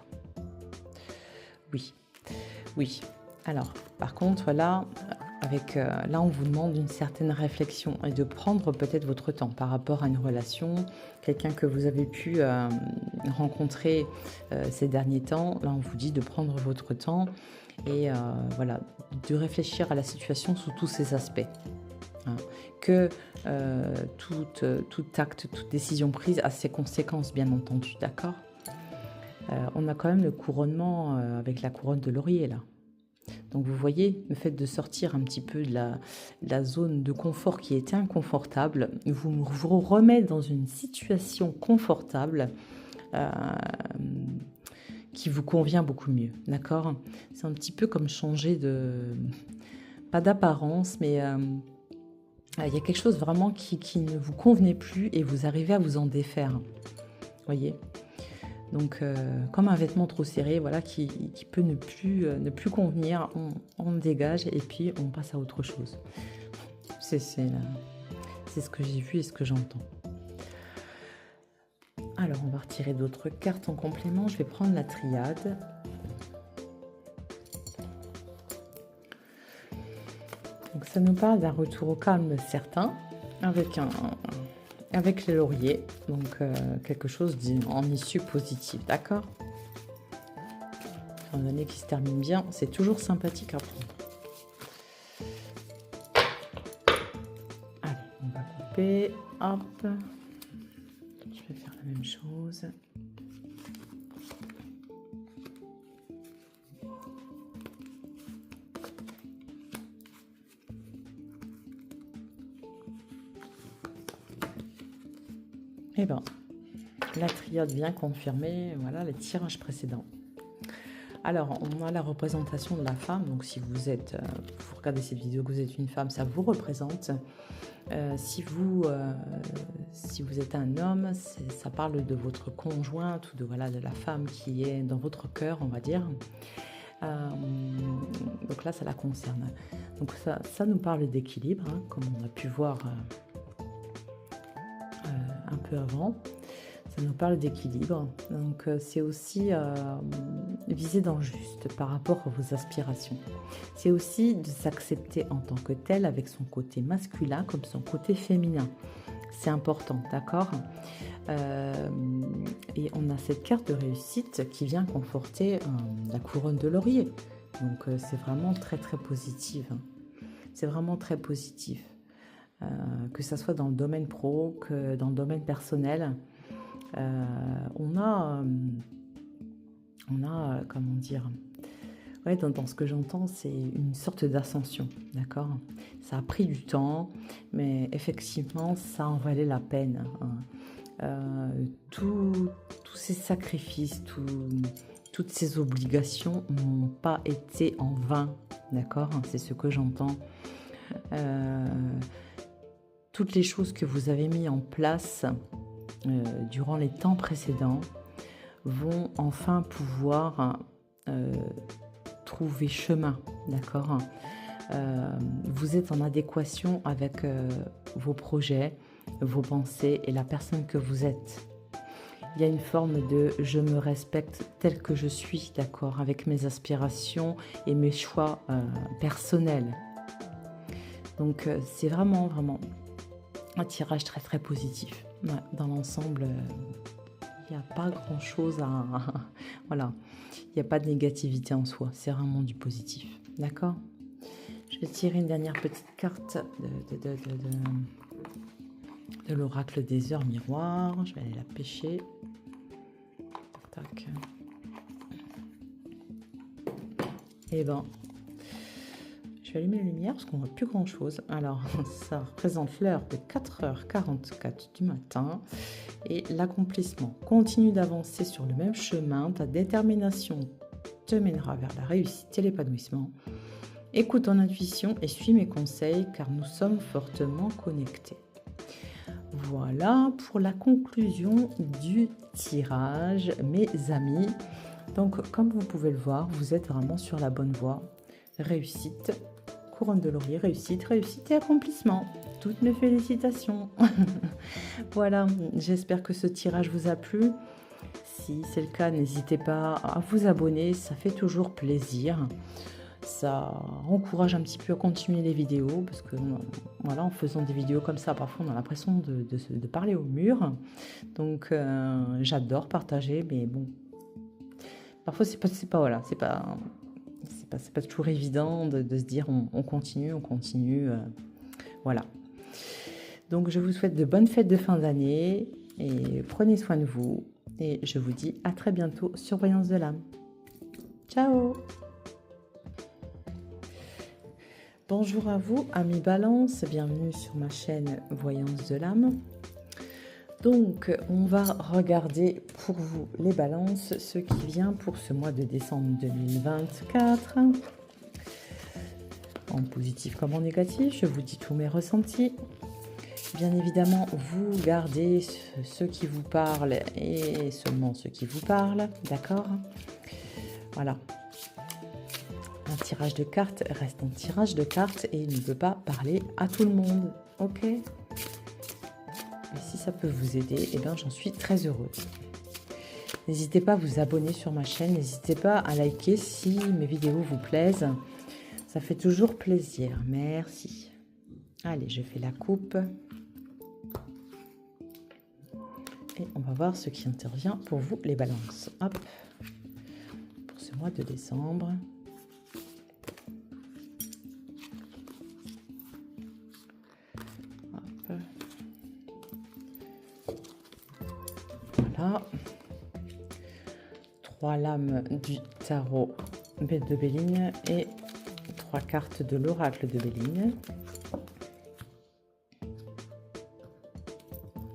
Oui. Oui. Alors, par contre, là, là, on vous demande une certaine réflexion et de prendre peut-être votre temps par rapport à une relation, quelqu'un que vous avez pu rencontrer ces derniers temps. Là, on vous dit de prendre votre temps et voilà, de réfléchir à la situation sous tous ses aspects. Que tout acte, toute décision prise a ses conséquences, bien entendu, d'accord? On a quand même le couronnement avec la couronne de laurier, là. Donc, vous voyez, le fait de sortir un petit peu de la zone de confort qui était inconfortable, vous remet dans une situation confortable qui vous convient beaucoup mieux, d'accord? C'est un petit peu comme changer pas d'apparence, mais il y a quelque chose vraiment qui ne vous convenait plus et vous arrivez à vous en défaire. Vous voyez? Donc, comme un vêtement trop serré, voilà, qui peut ne plus convenir, on le dégage et puis on passe à autre chose. C'est ce que j'ai vu et ce que j'entends. Alors, on va retirer d'autres cartes en complément. Je vais prendre la triade. Donc, ça nous parle d'un retour au calme certain avec les lauriers, donc quelque chose en issue positive, d'accord? Étant donné qu'il se termine bien, c'est toujours sympathique à prendre. Allez, on va couper, hop. Je vais faire la même chose. Et bien, la triade vient confirmer, voilà, les tirages précédents. Alors, on a la représentation de la femme. Donc, si vous êtes, vous regardez cette vidéo, que vous êtes une femme, ça vous représente. Si vous êtes un homme, ça parle de votre conjointe ou de, voilà, de la femme qui est dans votre cœur, on va dire. Donc là, ça la concerne. Donc ça nous parle d'équilibre, hein, comme on a pu voir un peu avant. Ça nous parle d'équilibre. Donc c'est aussi viser dans le juste par rapport à vos aspirations. C'est aussi de s'accepter en tant que tel avec son côté masculin comme son côté féminin. C'est important, d'accord? Et on a cette carte de réussite qui vient conforter la couronne de laurier. Donc c'est vraiment très très positif. Hein. C'est vraiment très positif. Que ça soit dans le domaine pro, que dans le domaine personnel. On a comment dire, ouais, dans ce que j'entends, c'est une sorte d'ascension, d'accord? Ça a pris du temps, mais effectivement, ça en valait la peine. Hein. Tous ces sacrifices, toutes ces obligations n'ont pas été en vain, d'accord? C'est ce que j'entends. Toutes les choses que vous avez mis en place durant les temps précédents vont enfin pouvoir trouver chemin, d'accord? Vous êtes en adéquation avec vos projets, vos pensées et la personne que vous êtes. Il y a une forme de « je me respecte tel que je suis », d'accord, avec mes aspirations et mes choix personnels. Donc c'est vraiment, vraiment un tirage très, très positif. Ouais, dans l'ensemble, il n'y a pas grand-chose à... voilà, il n'y a pas de négativité en soi. C'est vraiment du positif. D'accord? Je vais tirer une dernière petite carte de l'oracle des heures miroirs. Je vais aller la pêcher. Tac. Et ben, je vais allumer la lumière parce qu'on ne voit plus grand chose. Alors, ça représente l'heure de 4h44 du matin et l'accomplissement. Continue d'avancer sur le même chemin. Ta détermination te mènera vers la réussite et l'épanouissement. Écoute ton intuition et suis mes conseils car nous sommes fortement connectés. Voilà pour la conclusion du tirage, mes amis. Donc, comme vous pouvez le voir, vous êtes vraiment sur la bonne voie. Réussite, couronne de laurier, réussite, réussite et accomplissement. Toutes mes félicitations. Voilà, j'espère que ce tirage vous a plu. Si c'est le cas, n'hésitez pas à vous abonner, ça fait toujours plaisir. Ça encourage un petit peu à continuer les vidéos parce que voilà, en faisant des vidéos comme ça, parfois on a l'impression de parler au mur. Donc j'adore partager, mais bon, parfois c'est pas toujours évident de se dire on continue, voilà. Donc je vous souhaite de bonnes fêtes de fin d'année et prenez soin de vous et je vous dis à très bientôt sur Voyance de l'âme. Ciao. Bonjour à vous, amis Balance, bienvenue sur ma chaîne Voyance de l'âme. Donc, on va regarder pour vous les balances, ce qui vient pour ce mois de décembre 2024. En positif comme en négatif, je vous dis tous mes ressentis. Bien évidemment, vous gardez ce qui vous parle et seulement ce qui vous parle, d'accord? Voilà. Un tirage de cartes reste un tirage de cartes et il ne peut pas parler à tout le monde, ok? Et si ça peut vous aider, eh bien j'en suis très heureuse. N'hésitez pas à vous abonner sur ma chaîne, n'hésitez pas à liker si mes vidéos vous plaisent. Ça fait toujours plaisir, merci. Allez, je fais la coupe. Et on va voir ce qui intervient pour vous, les balances. Hop, pour ce mois de décembre. Hop. Voilà. 3 lames du tarot de Béligne et 3 cartes de l'oracle de Béligne.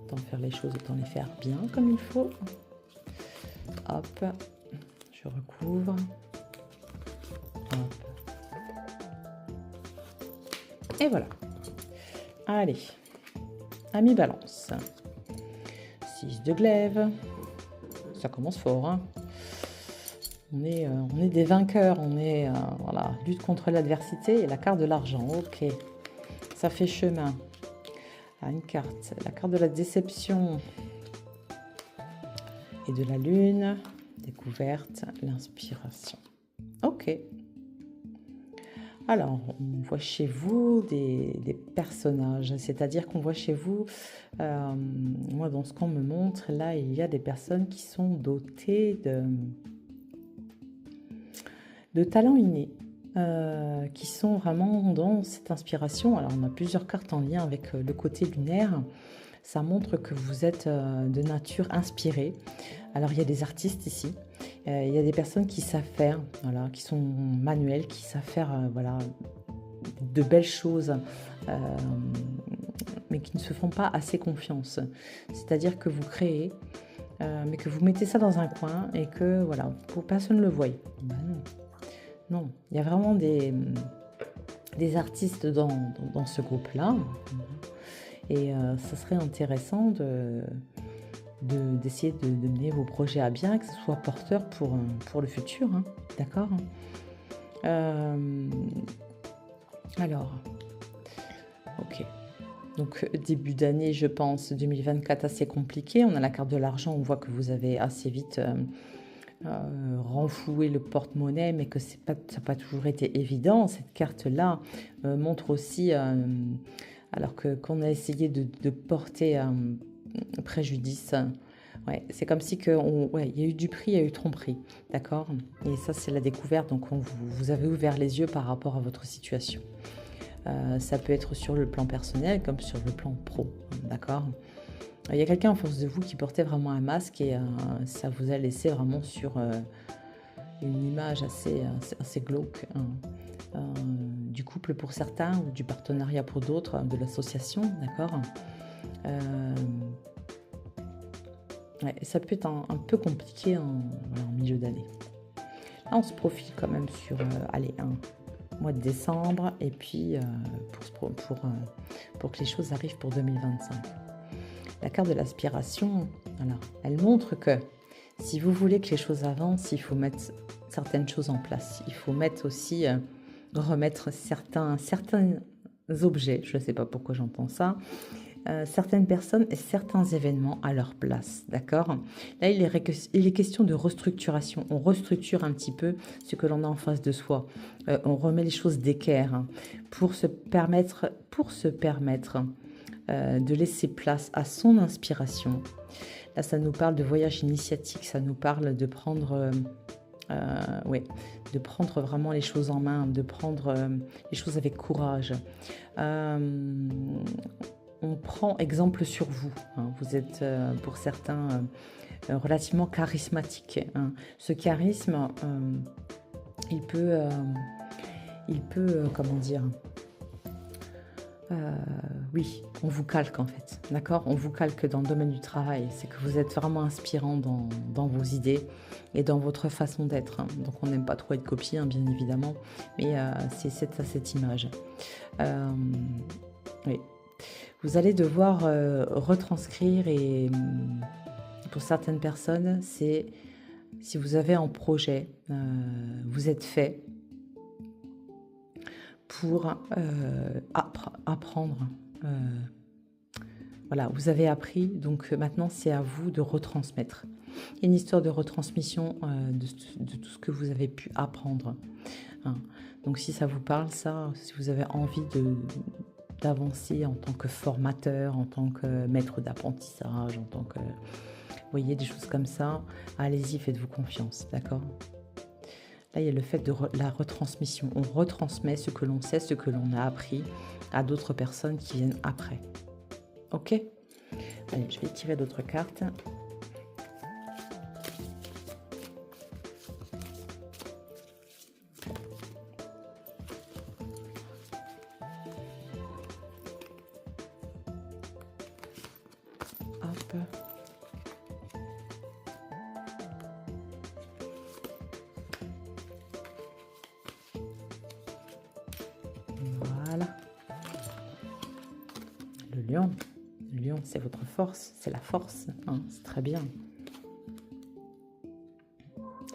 Autant faire les choses, autant les faire bien comme il faut. Hop, je recouvre. Hop. Et voilà. Allez, ami Balance. 6 de glaive. Ça commence fort, hein. On est des vainqueurs, voilà, lutte contre l'adversité et la carte de l'argent. Ok, ça fait chemin. Ah, une carte, la carte de la déception et de la lune, découverte, l'inspiration. Ok. Alors, on voit chez vous des personnages, c'est-à-dire qu'on voit chez vous, moi dans ce qu'on me montre, là il y a des personnes qui sont dotées de talents innés, qui sont vraiment dans cette inspiration. Alors on a plusieurs cartes en lien avec le côté lunaire, ça montre que vous êtes de nature inspirée. Alors il y a des artistes ici, il y a des personnes qui savent faire, voilà, qui sont manuelles, qui savent faire voilà, de belles choses, mais qui ne se font pas assez confiance. C'est-à-dire que vous créez, mais que vous mettez ça dans un coin et que voilà, personne ne le voit. Ben non. Non, il y a vraiment des artistes dans ce groupe-là. Et ça serait intéressant d'essayer de mener vos projets à bien, que ce soit porteur pour le futur. Hein, d'accord. Alors, ok. Donc, début d'année, je pense, 2024, assez compliqué. On a la carte de l'argent, on voit que vous avez assez vite renfloué le porte-monnaie, mais que ça n'a pas toujours été évident. Cette carte-là montre aussi, alors qu'on a essayé de porter préjudice. Ouais, c'est comme si il y a eu du prix, il y a eu tromperie, d'accord. Et ça, c'est la découverte, donc vous avez ouvert les yeux par rapport à votre situation. Ça peut être sur le plan personnel comme sur le plan pro, d'accord. Il y a quelqu'un en face de vous qui portait vraiment un masque et ça vous a laissé vraiment sur une image assez glauque, hein, du couple pour certains ou du partenariat pour d'autres, de l'association, d'accord. Ouais, ça peut être un peu compliqué en milieu d'année. Là, on se profile quand même sur un mois de décembre et puis pour que les choses arrivent pour 2025. La carte de l'aspiration, alors, elle montre que si vous voulez que les choses avancent, il faut mettre certaines choses en place. Il faut mettre aussi, remettre certains objets, je ne sais pas pourquoi j'entends ça, certaines personnes et certains événements à leur place, d'accord. Là, il est question de restructuration. On restructure un petit peu ce que l'on a en face de soi. On remet les choses d'équerre, hein, pour se permettre de laisser place à son inspiration. Là, ça nous parle de voyage initiatique, ça nous parle de prendre... de prendre vraiment les choses en main, de prendre les choses avec courage. On prend exemple sur vous. Hein. Vous êtes, pour certains, relativement charismatique. Hein. Ce charisme, il peut comment dire, oui, on vous calque en fait, d'accord. On vous calque dans le domaine du travail. C'est que vous êtes vraiment inspirant dans vos idées et dans votre façon d'être. Hein. Donc on n'aime pas trop être copié, hein, bien évidemment, mais c'est cette image. Oui. Vous allez devoir retranscrire et pour certaines personnes, c'est si vous avez un projet, vous êtes fait pour apprendre. Voilà, vous avez appris, donc maintenant c'est à vous de retransmettre. Il y a une histoire de retransmission de tout ce que vous avez pu apprendre. Hein. Donc si ça vous parle, ça, si vous avez envie d'avancer en tant que formateur, en tant que maître d'apprentissage, en tant que... Vous voyez, des choses comme ça, allez-y, faites-vous confiance, d'accord? Là, il y a le fait de la retransmission. On retransmet ce que l'on sait, ce que l'on a appris à d'autres personnes qui viennent après. Ok? Allez, je vais tirer d'autres cartes. Hop. Voilà. Le lion. Le lion, c'est votre force. C'est la force. Hein, c'est très bien.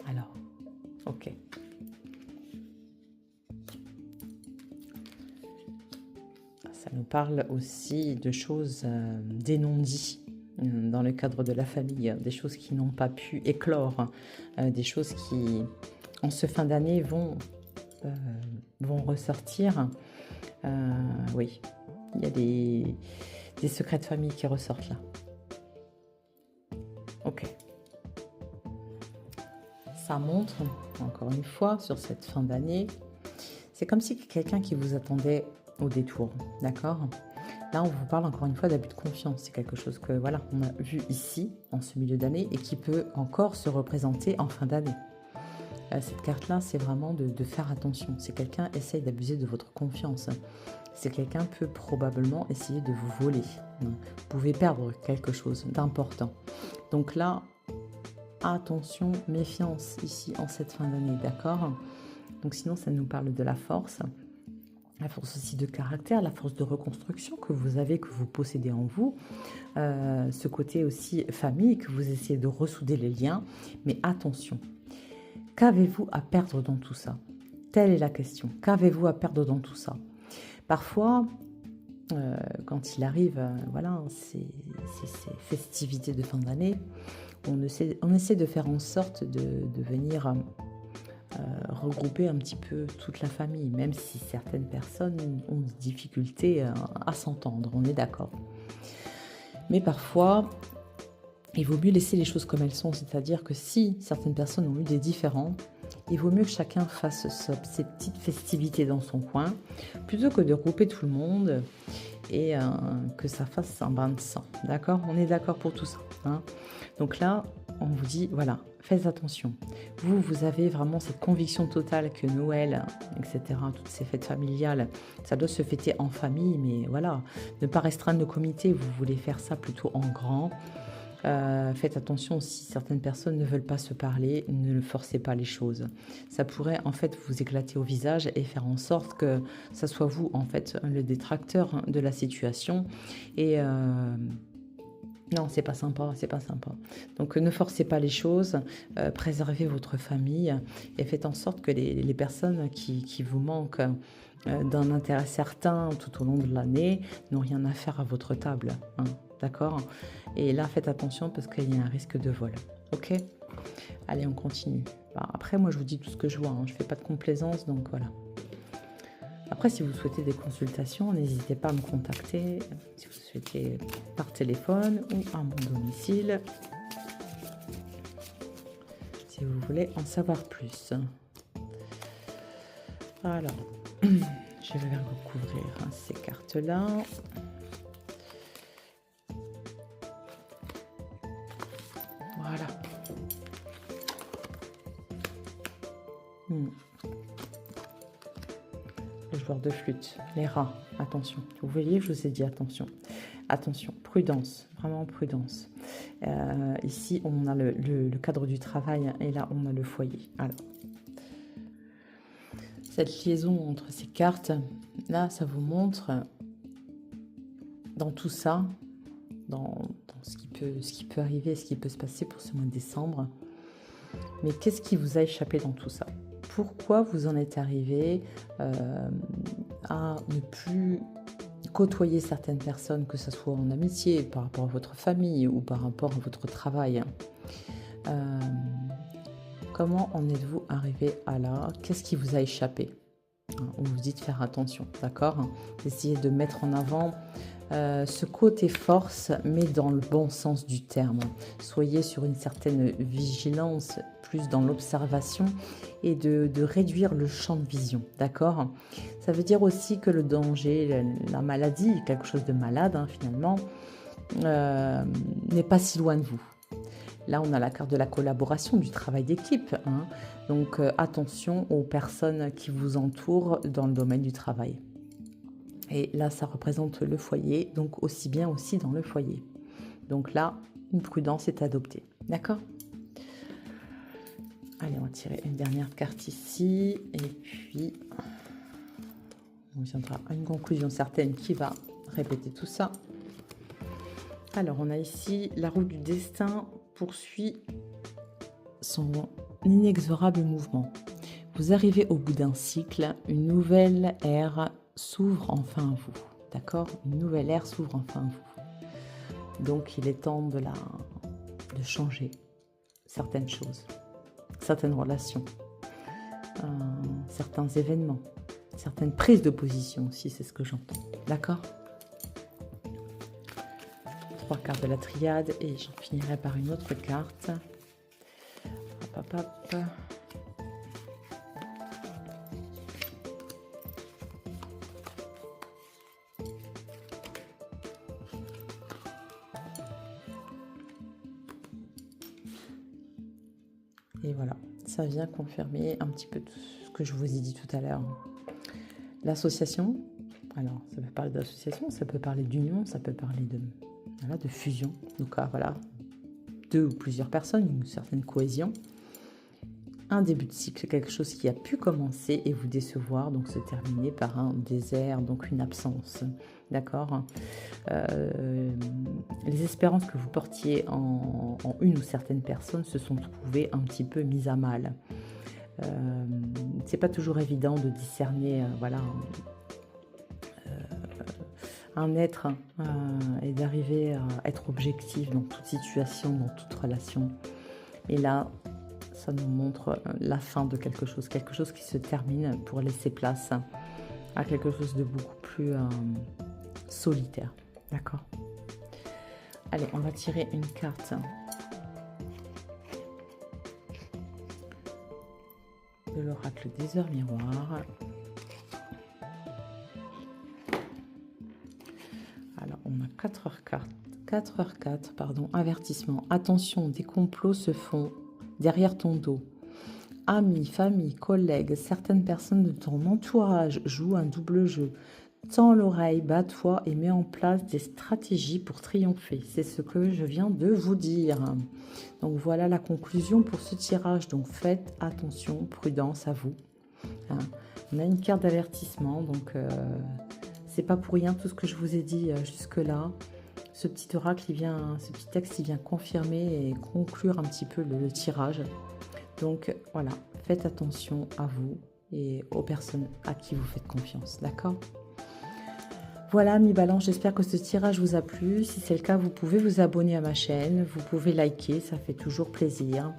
Alors, ok. Ça nous parle aussi de choses, des non-dits dans le cadre de la famille, des choses qui n'ont pas pu éclore, des choses qui, en ce fin d'année, vont ressortir. Oui, il y a des secrets de famille qui ressortent là. Ok. Ça montre, encore une fois, sur cette fin d'année, c'est comme si quelqu'un qui vous attendait au détour, d'accord? Là, on vous parle encore une fois d'abus de confiance. C'est quelque chose que, voilà, on a vu ici, en ce milieu d'année, et qui peut encore se représenter en fin d'année. Cette carte-là, c'est vraiment de faire attention. Si quelqu'un essaye d'abuser de votre confiance, si quelqu'un peut probablement essayer de vous voler, vous pouvez perdre quelque chose d'important. Donc là, attention, méfiance ici en cette fin d'année, d'accord? Donc sinon, ça nous parle de la force aussi de caractère, la force de reconstruction que vous avez, que vous possédez en vous, ce côté aussi famille, que vous essayez de ressouder les liens, mais attention, qu'avez-vous à perdre dans tout ça? Telle est la question, qu'avez-vous à perdre dans tout ça? Parfois, quand il arrive, voilà, ces festivités de fin d'année, on essaie de faire en sorte de venir regrouper un petit peu toute la famille, même si certaines personnes ont des difficultés à s'entendre, on est d'accord. Mais parfois, il vaut mieux laisser les choses comme elles sont, c'est-à-dire que si certaines personnes ont eu des différends, il vaut mieux que chacun fasse ses petites festivités dans son coin, plutôt que de regrouper tout le monde et que ça fasse un bain de sang, d'accord? On est d'accord pour tout ça, hein? Donc là, on vous dit, voilà, faites attention. Vous avez vraiment cette conviction totale que Noël, etc., toutes ces fêtes familiales, ça doit se fêter en famille, mais voilà, ne pas restreindre le comité, vous voulez faire ça plutôt en grand. Faites attention si certaines personnes ne veulent pas se parler, ne forcez pas les choses. Ça pourrait en fait vous éclater au visage et faire en sorte que ça soit vous en fait le détracteur de la situation et non, c'est pas sympa, c'est pas sympa. Donc ne forcez pas les choses, préservez votre famille et faites en sorte que les personnes qui vous manquent d'un intérêt certain tout au long de l'année n'ont rien à faire à votre table, hein, d'accord? Et là, faites attention parce qu'il y a un risque de vol, ok? Allez, on continue. Bah, après, moi, je vous dis tout ce que je vois, hein, je fais pas de complaisance, donc voilà. Après, si vous souhaitez des consultations, n'hésitez pas à me contacter, si vous souhaitez par téléphone ou à mon domicile, si vous voulez en savoir plus. Alors, je vais recouvrir ces cartes-là. Voilà. Le joueur de flûte, les rats, attention. Vous voyez, je vous ai dit attention. Attention, prudence, vraiment prudence. Ici, on a le cadre du travail et là, on a le foyer. Alors, cette liaison entre ces cartes, là, ça vous montre dans tout ça, dans ce qui peut arriver, ce qui peut se passer pour ce mois de décembre. Mais qu'est-ce qui vous a échappé dans tout ça? Pourquoi vous en êtes arrivé à ne plus côtoyer certaines personnes, que ce soit en amitié, par rapport à votre famille ou par rapport à votre travail? Comment en êtes-vous arrivé à là? Qu'est-ce qui vous a échappé? On vous dit de faire attention, d'accord? D'essayer de mettre en avant ce côté force, mais dans le bon sens du terme. Soyez sur une certaine vigilance, plus dans l'observation et de réduire le champ de vision, d'accord? Ça veut dire aussi que le danger, la maladie, quelque chose de malade finalement, n'est pas si loin de vous. Là, on a la carte de la collaboration, du travail d'équipe, hein. Donc attention aux personnes qui vous entourent dans le domaine du travail. Et là, ça représente le foyer, donc aussi bien aussi dans le foyer. Donc là, une prudence est adoptée. D'accord? Allez, on va tirer une dernière carte ici. Et puis, On viendra à une conclusion certaine qui va répéter tout ça. Alors, on a ici la roue du destin poursuit son inexorable mouvement. Vous arrivez au bout d'un cycle, une nouvelle ère s'ouvre enfin à vous. D'accord? Une nouvelle ère s'ouvre enfin à vous. Donc, il est temps de changer certaines choses, certaines relations, certains événements, certaines prises de position aussi, c'est ce que j'entends. D'accord? 3 cartes de la triade et j'en finirai par une autre carte. Hop, hop, hop. Et voilà, ça vient confirmer un petit peu tout ce que je vous ai dit tout à l'heure. L'association, alors ça peut parler d'association, ça peut parler d'union, ça peut parler de fusion. Donc voilà, 2 ou plusieurs personnes, une certaine cohésion. Un début de cycle, quelque chose qui a pu commencer et vous décevoir, donc se terminer par un désert, donc une absence. D'accord? Les espérances que vous portiez en une ou certaines personnes se sont trouvées un petit peu mises à mal. C'est pas toujours évident de discerner, un être et d'arriver à être objectif dans toute situation, dans toute relation. Et là, ça nous montre la fin de quelque chose qui se termine pour laisser place à quelque chose de beaucoup plus solitaire. D'accord? Allez, on va tirer une carte de l'oracle des heures miroirs. Alors, on a 4h4, pardon, avertissement. Attention, des complots se font derrière ton dos. Amis, famille, collègues, certaines personnes de ton entourage jouent un double jeu. Tends l'oreille, bats-toi et mets en place des stratégies pour triompher. C'est ce que je viens de vous dire. Donc voilà la conclusion pour ce tirage. Donc faites attention, prudence à vous. On a une carte d'avertissement, donc c'est pas pour rien tout ce que je vous ai dit jusque-là. Ce petit oracle, ce petit texte, il vient confirmer et conclure un petit peu le tirage. Donc voilà, faites attention à vous et aux personnes à qui vous faites confiance, d'accord? Voilà, mes balances, j'espère que ce tirage vous a plu. Si c'est le cas, vous pouvez vous abonner à ma chaîne, vous pouvez liker, ça fait toujours plaisir.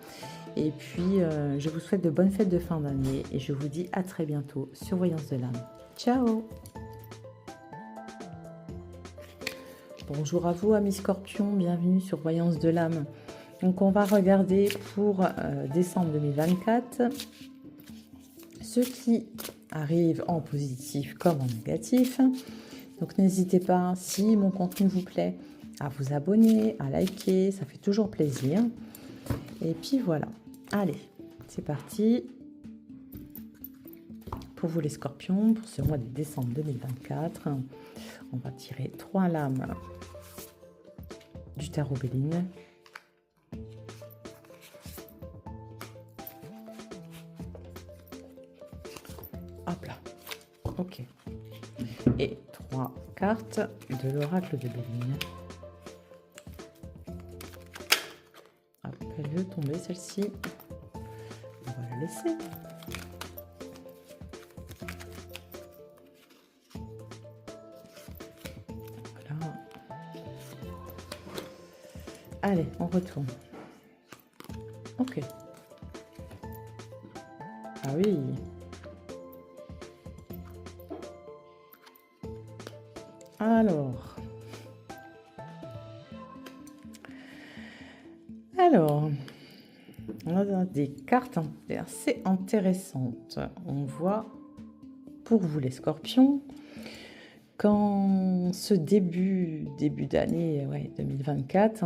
Et puis, je vous souhaite de bonnes fêtes de fin d'année et je vous dis à très bientôt sur Voyance de l'âme. Ciao! Bonjour à vous, amis scorpions, bienvenue sur Voyance de l'âme. Donc, on va regarder pour décembre 2024 ce qui arrive en positif comme en négatif. Donc, n'hésitez pas, si mon contenu vous plaît, à vous abonner, à liker, ça fait toujours plaisir. Et puis voilà, allez, c'est parti pour vous les scorpions, pour ce mois de décembre 2024. On va tirer 3 lames du tarot Béline. Hop là, ok. Et 3 cartes de l'oracle de Béline. Hop, elle veut tomber celle-ci. On va la laisser. Voilà. Allez, on retourne. Ok. Ah oui. Alors, on a des cartes assez intéressantes. On voit, pour vous les scorpions, quand ce début d'année 2024,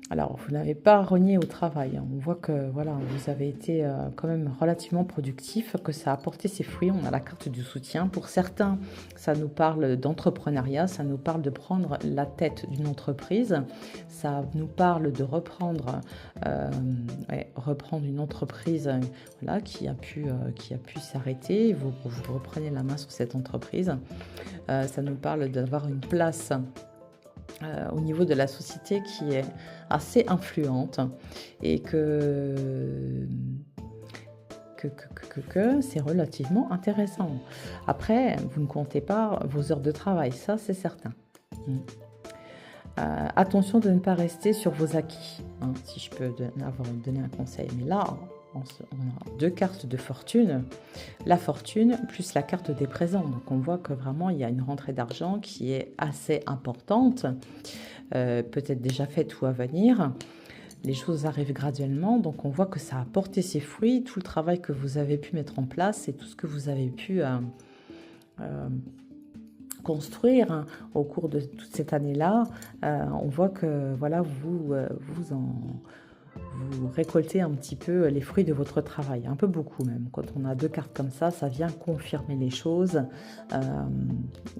Alors, vous n'avez pas renié au travail, hein. On voit que voilà, vous avez été quand même relativement productif, que ça a apporté ses fruits. On a la carte du soutien. Pour certains, ça nous parle d'entrepreneuriat, ça nous parle de prendre la tête d'une entreprise, ça nous parle de reprendre, euh, ouais, reprendre une entreprise voilà, qui a pu s'arrêter. Vous reprenez la main sur cette entreprise. Ça nous parle d'avoir une place au niveau de la société qui est assez influente et que c'est relativement intéressant. Après, vous ne comptez pas vos heures de travail, ça c'est certain. Attention de ne pas rester sur vos acquis, hein, si je peux avoir donné un conseil. Mais là, on a deux cartes de fortune, la fortune plus la carte des présents. Donc on voit que vraiment il y a une rentrée d'argent qui est assez importante, peut-être déjà faite ou à venir. Les choses arrivent graduellement, donc on voit que ça a porté ses fruits, tout le travail que vous avez pu mettre en place et tout ce que vous avez pu construire hein, au cours de toute cette année-là. On voit que voilà, vous récoltez un petit peu les fruits de votre travail, un peu beaucoup même. Quand on a deux cartes comme ça vient confirmer les choses.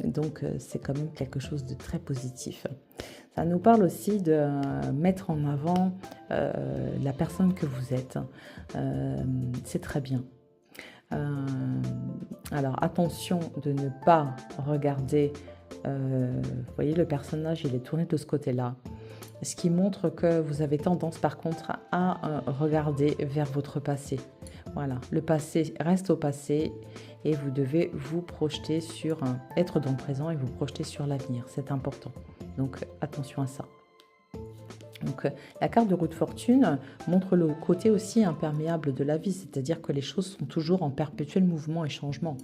Donc c'est quand même quelque chose de très positif. Ça nous parle aussi de mettre en avant la personne que vous êtes. C'est très bien. Alors attention de ne pas regarder, vous voyez le personnage il est tourné de ce côté-là, ce qui montre que vous avez tendance par contre à regarder vers votre passé. Voilà, le passé reste au passé et vous devez vous projeter sur, être dans le présent et vous projeter sur l'avenir, c'est important. Donc attention à ça. Donc, la carte de roue de fortune montre le côté aussi imperméable de la vie, c'est-à-dire que les choses sont toujours en perpétuel mouvement et changement.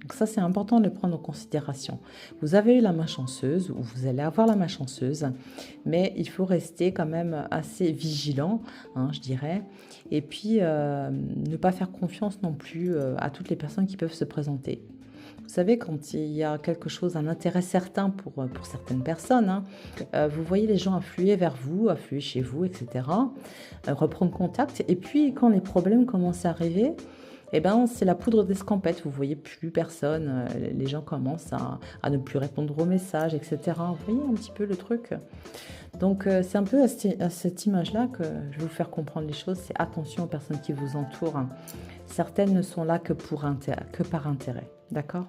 Donc ça, c'est important de le prendre en considération. Vous avez eu la main chanceuse, ou vous allez avoir la main chanceuse, mais il faut rester quand même assez vigilant, hein, je dirais, et puis ne pas faire confiance non plus à toutes les personnes qui peuvent se présenter. Vous savez, quand il y a quelque chose, un intérêt certain pour certaines personnes, hein, vous voyez les gens affluer vers vous, affluer chez vous, etc., reprendre contact. Et puis, quand les problèmes commencent à arriver, eh ben, c'est la poudre d'escampette. Vous voyez plus personne, les gens commencent à ne plus répondre aux messages, etc. Vous voyez un petit peu le truc. Donc, c'est un peu à cette image-là que je vais vous faire comprendre les choses. C'est attention aux personnes qui vous entourent. Certaines ne sont là que par intérêt. D'accord ?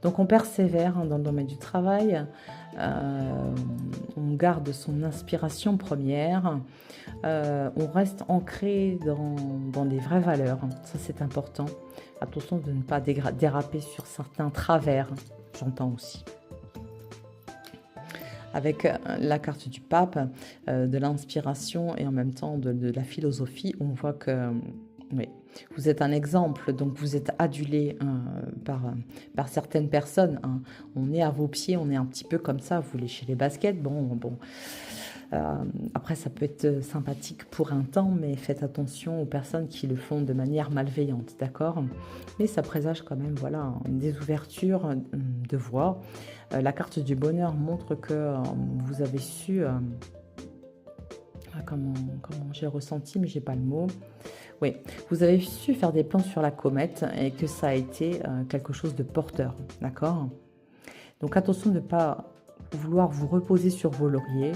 Donc on persévère hein, dans le domaine du travail, on garde son inspiration première, on reste ancré dans des vraies valeurs, ça c'est important. Attention de ne pas déraper sur certains travers, j'entends aussi. Avec la carte du pape, de l'inspiration et en même temps de la philosophie, on voit que... oui. Vous êtes un exemple, donc vous êtes adulé par certaines personnes. Hein. On est à vos pieds, on est un petit peu comme ça. Vous léchez les baskets, bon. Après, ça peut être sympathique pour un temps, mais faites attention aux personnes qui le font de manière malveillante, d'accord ? Mais ça présage quand même, voilà, des ouvertures de voie. La carte du bonheur montre que vous avez su... comment j'ai ressenti, mais j'ai pas le mot. Oui, vous avez su faire des plans sur la comète et que ça a été quelque chose de porteur, d'accord ? Donc attention de ne pas vouloir vous reposer sur vos lauriers.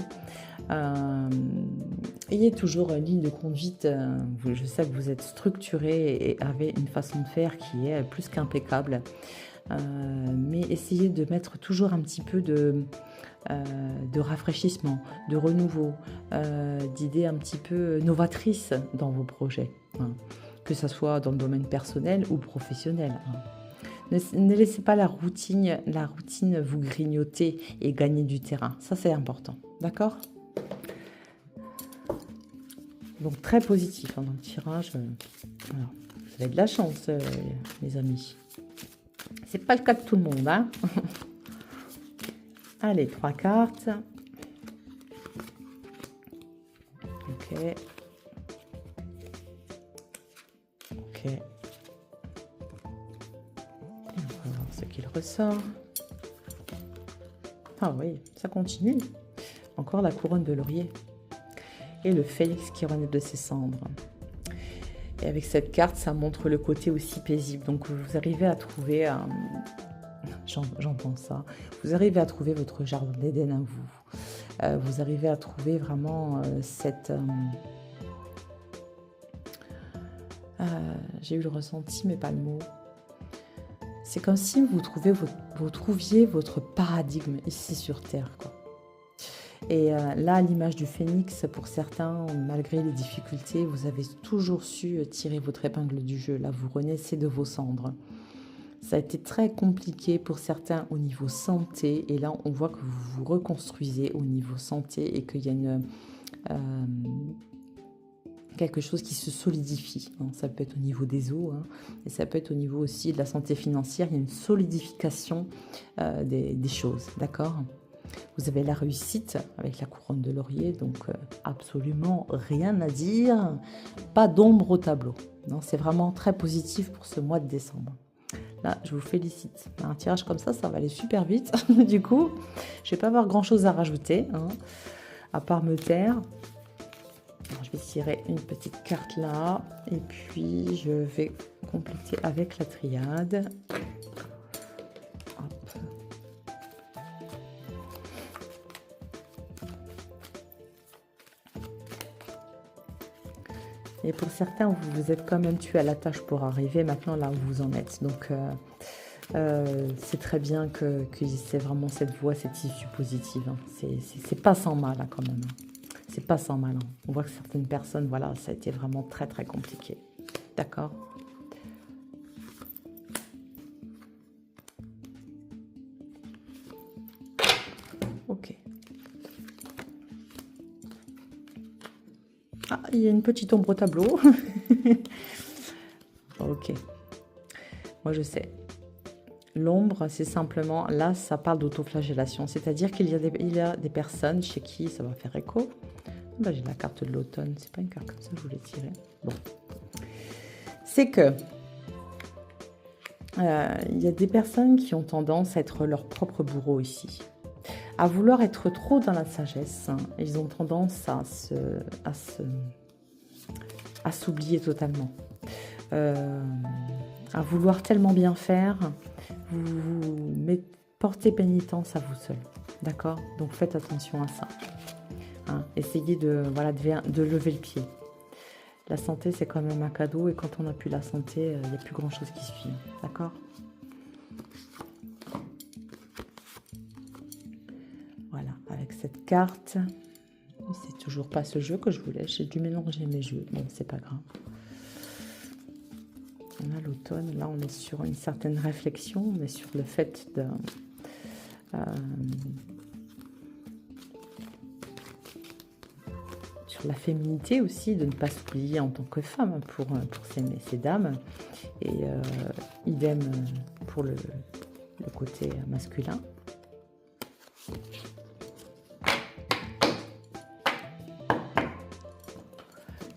Ayez toujours une ligne de conduite. Je sais que vous êtes structuré et avez une façon de faire qui est plus qu'impeccable. Mais essayez de mettre toujours un petit peu de rafraîchissement, de renouveau, d'idées un petit peu novatrices dans vos projets, hein, que ce soit dans le domaine personnel ou professionnel. Hein. Ne laissez pas la routine vous grignoter et gagner du terrain. Ça, c'est important. D'accord ? Donc, très positif hein, dans le tirage. Alors, vous avez de la chance, les amis. C'est pas le cas de tout le monde, hein. Allez, 3 cartes. Ok. Ok. Et on va voir ce qu'il ressort. Ah oui, ça continue. Encore la couronne de laurier. et le phénix qui renaît de ses cendres. Et avec cette carte, ça montre le côté aussi paisible. Donc vous arrivez à trouver, j'entends ça, vous arrivez à trouver votre jardin d'Éden à vous. Vous arrivez à trouver vraiment j'ai eu le ressenti, mais pas le mot. C'est comme si vous trouviez votre paradigme ici sur Terre, quoi. Et là, à l'image du phénix, pour certains, malgré les difficultés, vous avez toujours su tirer votre épingle du jeu. Là, vous renaissez de vos cendres. Ça a été très compliqué pour certains au niveau santé. Et là, on voit que vous vous reconstruisez au niveau santé et qu'il y a quelque chose qui se solidifie. Ça peut être au niveau des os, et ça peut être au niveau aussi de la santé financière. Il y a une solidification des choses, d'accord ? Vous avez la réussite avec la couronne de laurier, donc absolument rien à dire, pas d'ombre au tableau. Non, c'est vraiment très positif pour ce mois de décembre. Là, je vous félicite. Un tirage comme ça va aller super vite. Du coup, je ne vais pas avoir grand-chose à rajouter, à part me taire. Alors, je vais tirer une petite carte là, et puis je vais compléter avec la triade. Et pour certains, vous vous êtes quand même tué à la tâche pour arriver maintenant là où vous en êtes. Donc, c'est très bien que c'est vraiment cette voie, cette issue positive. C'est pas sans mal quand même. C'est pas sans mal. On voit que certaines personnes, voilà, ça a été vraiment très très compliqué. D'accord ? Ok. Ah, il y a une petite ombre au tableau. Ok. Moi, je sais. L'ombre, c'est simplement... Là, ça parle d'autoflagellation. C'est-à-dire qu'il y a des personnes chez qui ça va faire écho. Ben, j'ai la carte de l'automne. C'est pas une carte comme ça que je voulais tirer. Bon. C'est que... il y a des personnes qui ont tendance à être leur propre bourreau ici. À vouloir être trop dans la sagesse. Ils ont tendance à s'oublier totalement. À vouloir tellement bien faire, vous portez pénitence à vous seul. D'accord ? Donc faites attention à ça. Essayez de lever le pied. La santé, c'est quand même un cadeau, et quand on n'a plus la santé, il n'y a plus grand-chose qui suit. D'accord ? Voilà, avec cette carte, c'est toujours pas ce jeu que je voulais. J'ai dû mélanger mes jeux, bon, c'est pas grave. On a l'automne, là on est sur une certaine réflexion, mais sur le fait de... sur la féminité aussi, de ne pas s'oublier en tant que femme pour ces dames. Et idem pour le côté masculin.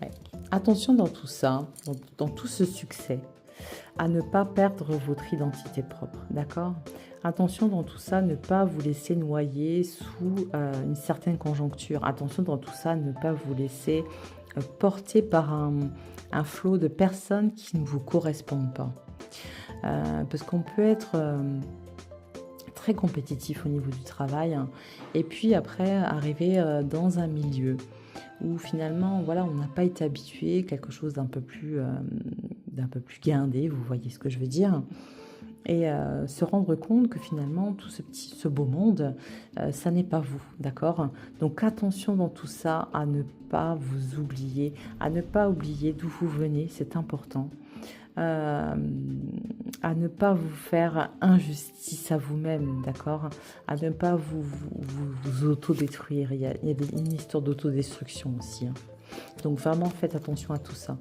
Ouais. Attention dans tout ça, dans tout ce succès, à ne pas perdre votre identité propre, d'accord ? Attention dans tout ça, ne pas vous laisser noyer sous une certaine conjoncture. Attention dans tout ça, ne pas vous laisser porter par un flot de personnes qui ne vous correspondent pas. Parce qu'on peut être très compétitif au niveau du travail, et puis après arriver dans un milieu où finalement, voilà, on n'a pas été habitué, quelque chose d'un peu plus guindé, vous voyez ce que je veux dire, et se rendre compte que finalement, tout ce beau monde, ça n'est pas vous, d'accord ? Donc attention dans tout ça, à ne pas vous oublier, à ne pas oublier d'où vous venez, c'est important. À ne pas vous faire injustice à vous-même, d'accord ? À ne pas vous autodétruire. Il y a une histoire d'autodestruction aussi. Donc vraiment, faites attention à tout ça.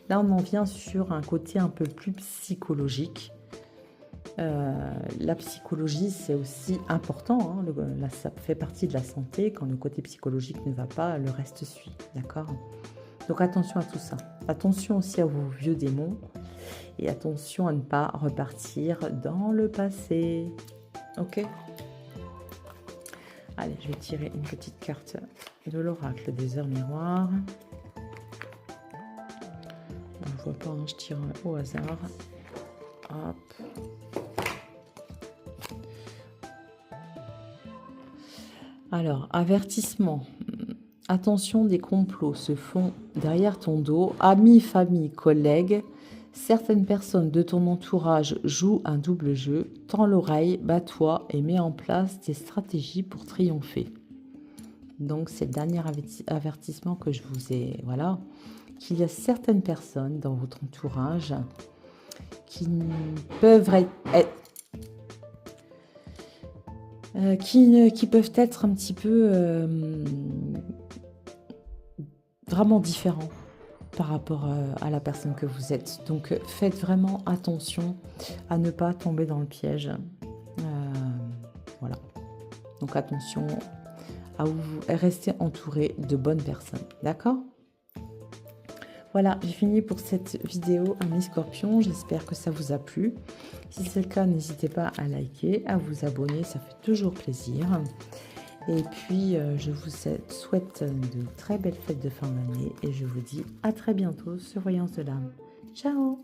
Là, on en vient sur un côté un peu plus psychologique. La psychologie, c'est aussi important. Là, ça fait partie de la santé. Quand le côté psychologique ne va pas, le reste suit, d'accord ? Donc attention à tout ça. Attention aussi à vos vieux démons. Et attention à ne pas repartir dans le passé. Ok ? Allez, je vais tirer une petite carte de l'oracle des heures miroirs. Je ne vois pas, hein, je tire au hasard. Hop. Alors, avertissement. Attention, des complots se font derrière ton dos. Amis, famille, collègues. Certaines personnes de ton entourage jouent un double jeu. Tends l'oreille, bats-toi et mets en place des stratégies pour triompher. Donc, c'est le dernier avertissement que je vous ai... Voilà. Qu'il y a certaines personnes dans votre entourage qui peuvent être... qui peuvent être un petit peu vraiment différents par rapport à la personne que vous êtes. Donc, faites vraiment attention à ne pas tomber dans le piège. Voilà. Donc, attention à vous rester entouré de bonnes personnes. D'accord ? Voilà, j'ai fini pour cette vidéo, amis scorpions. J'espère que ça vous a plu. Si c'est le cas, n'hésitez pas à liker, à vous abonner, ça fait toujours plaisir. Et puis, je vous souhaite de très belles fêtes de fin d'année et je vous dis à très bientôt sur Voyance de l'âme. Ciao!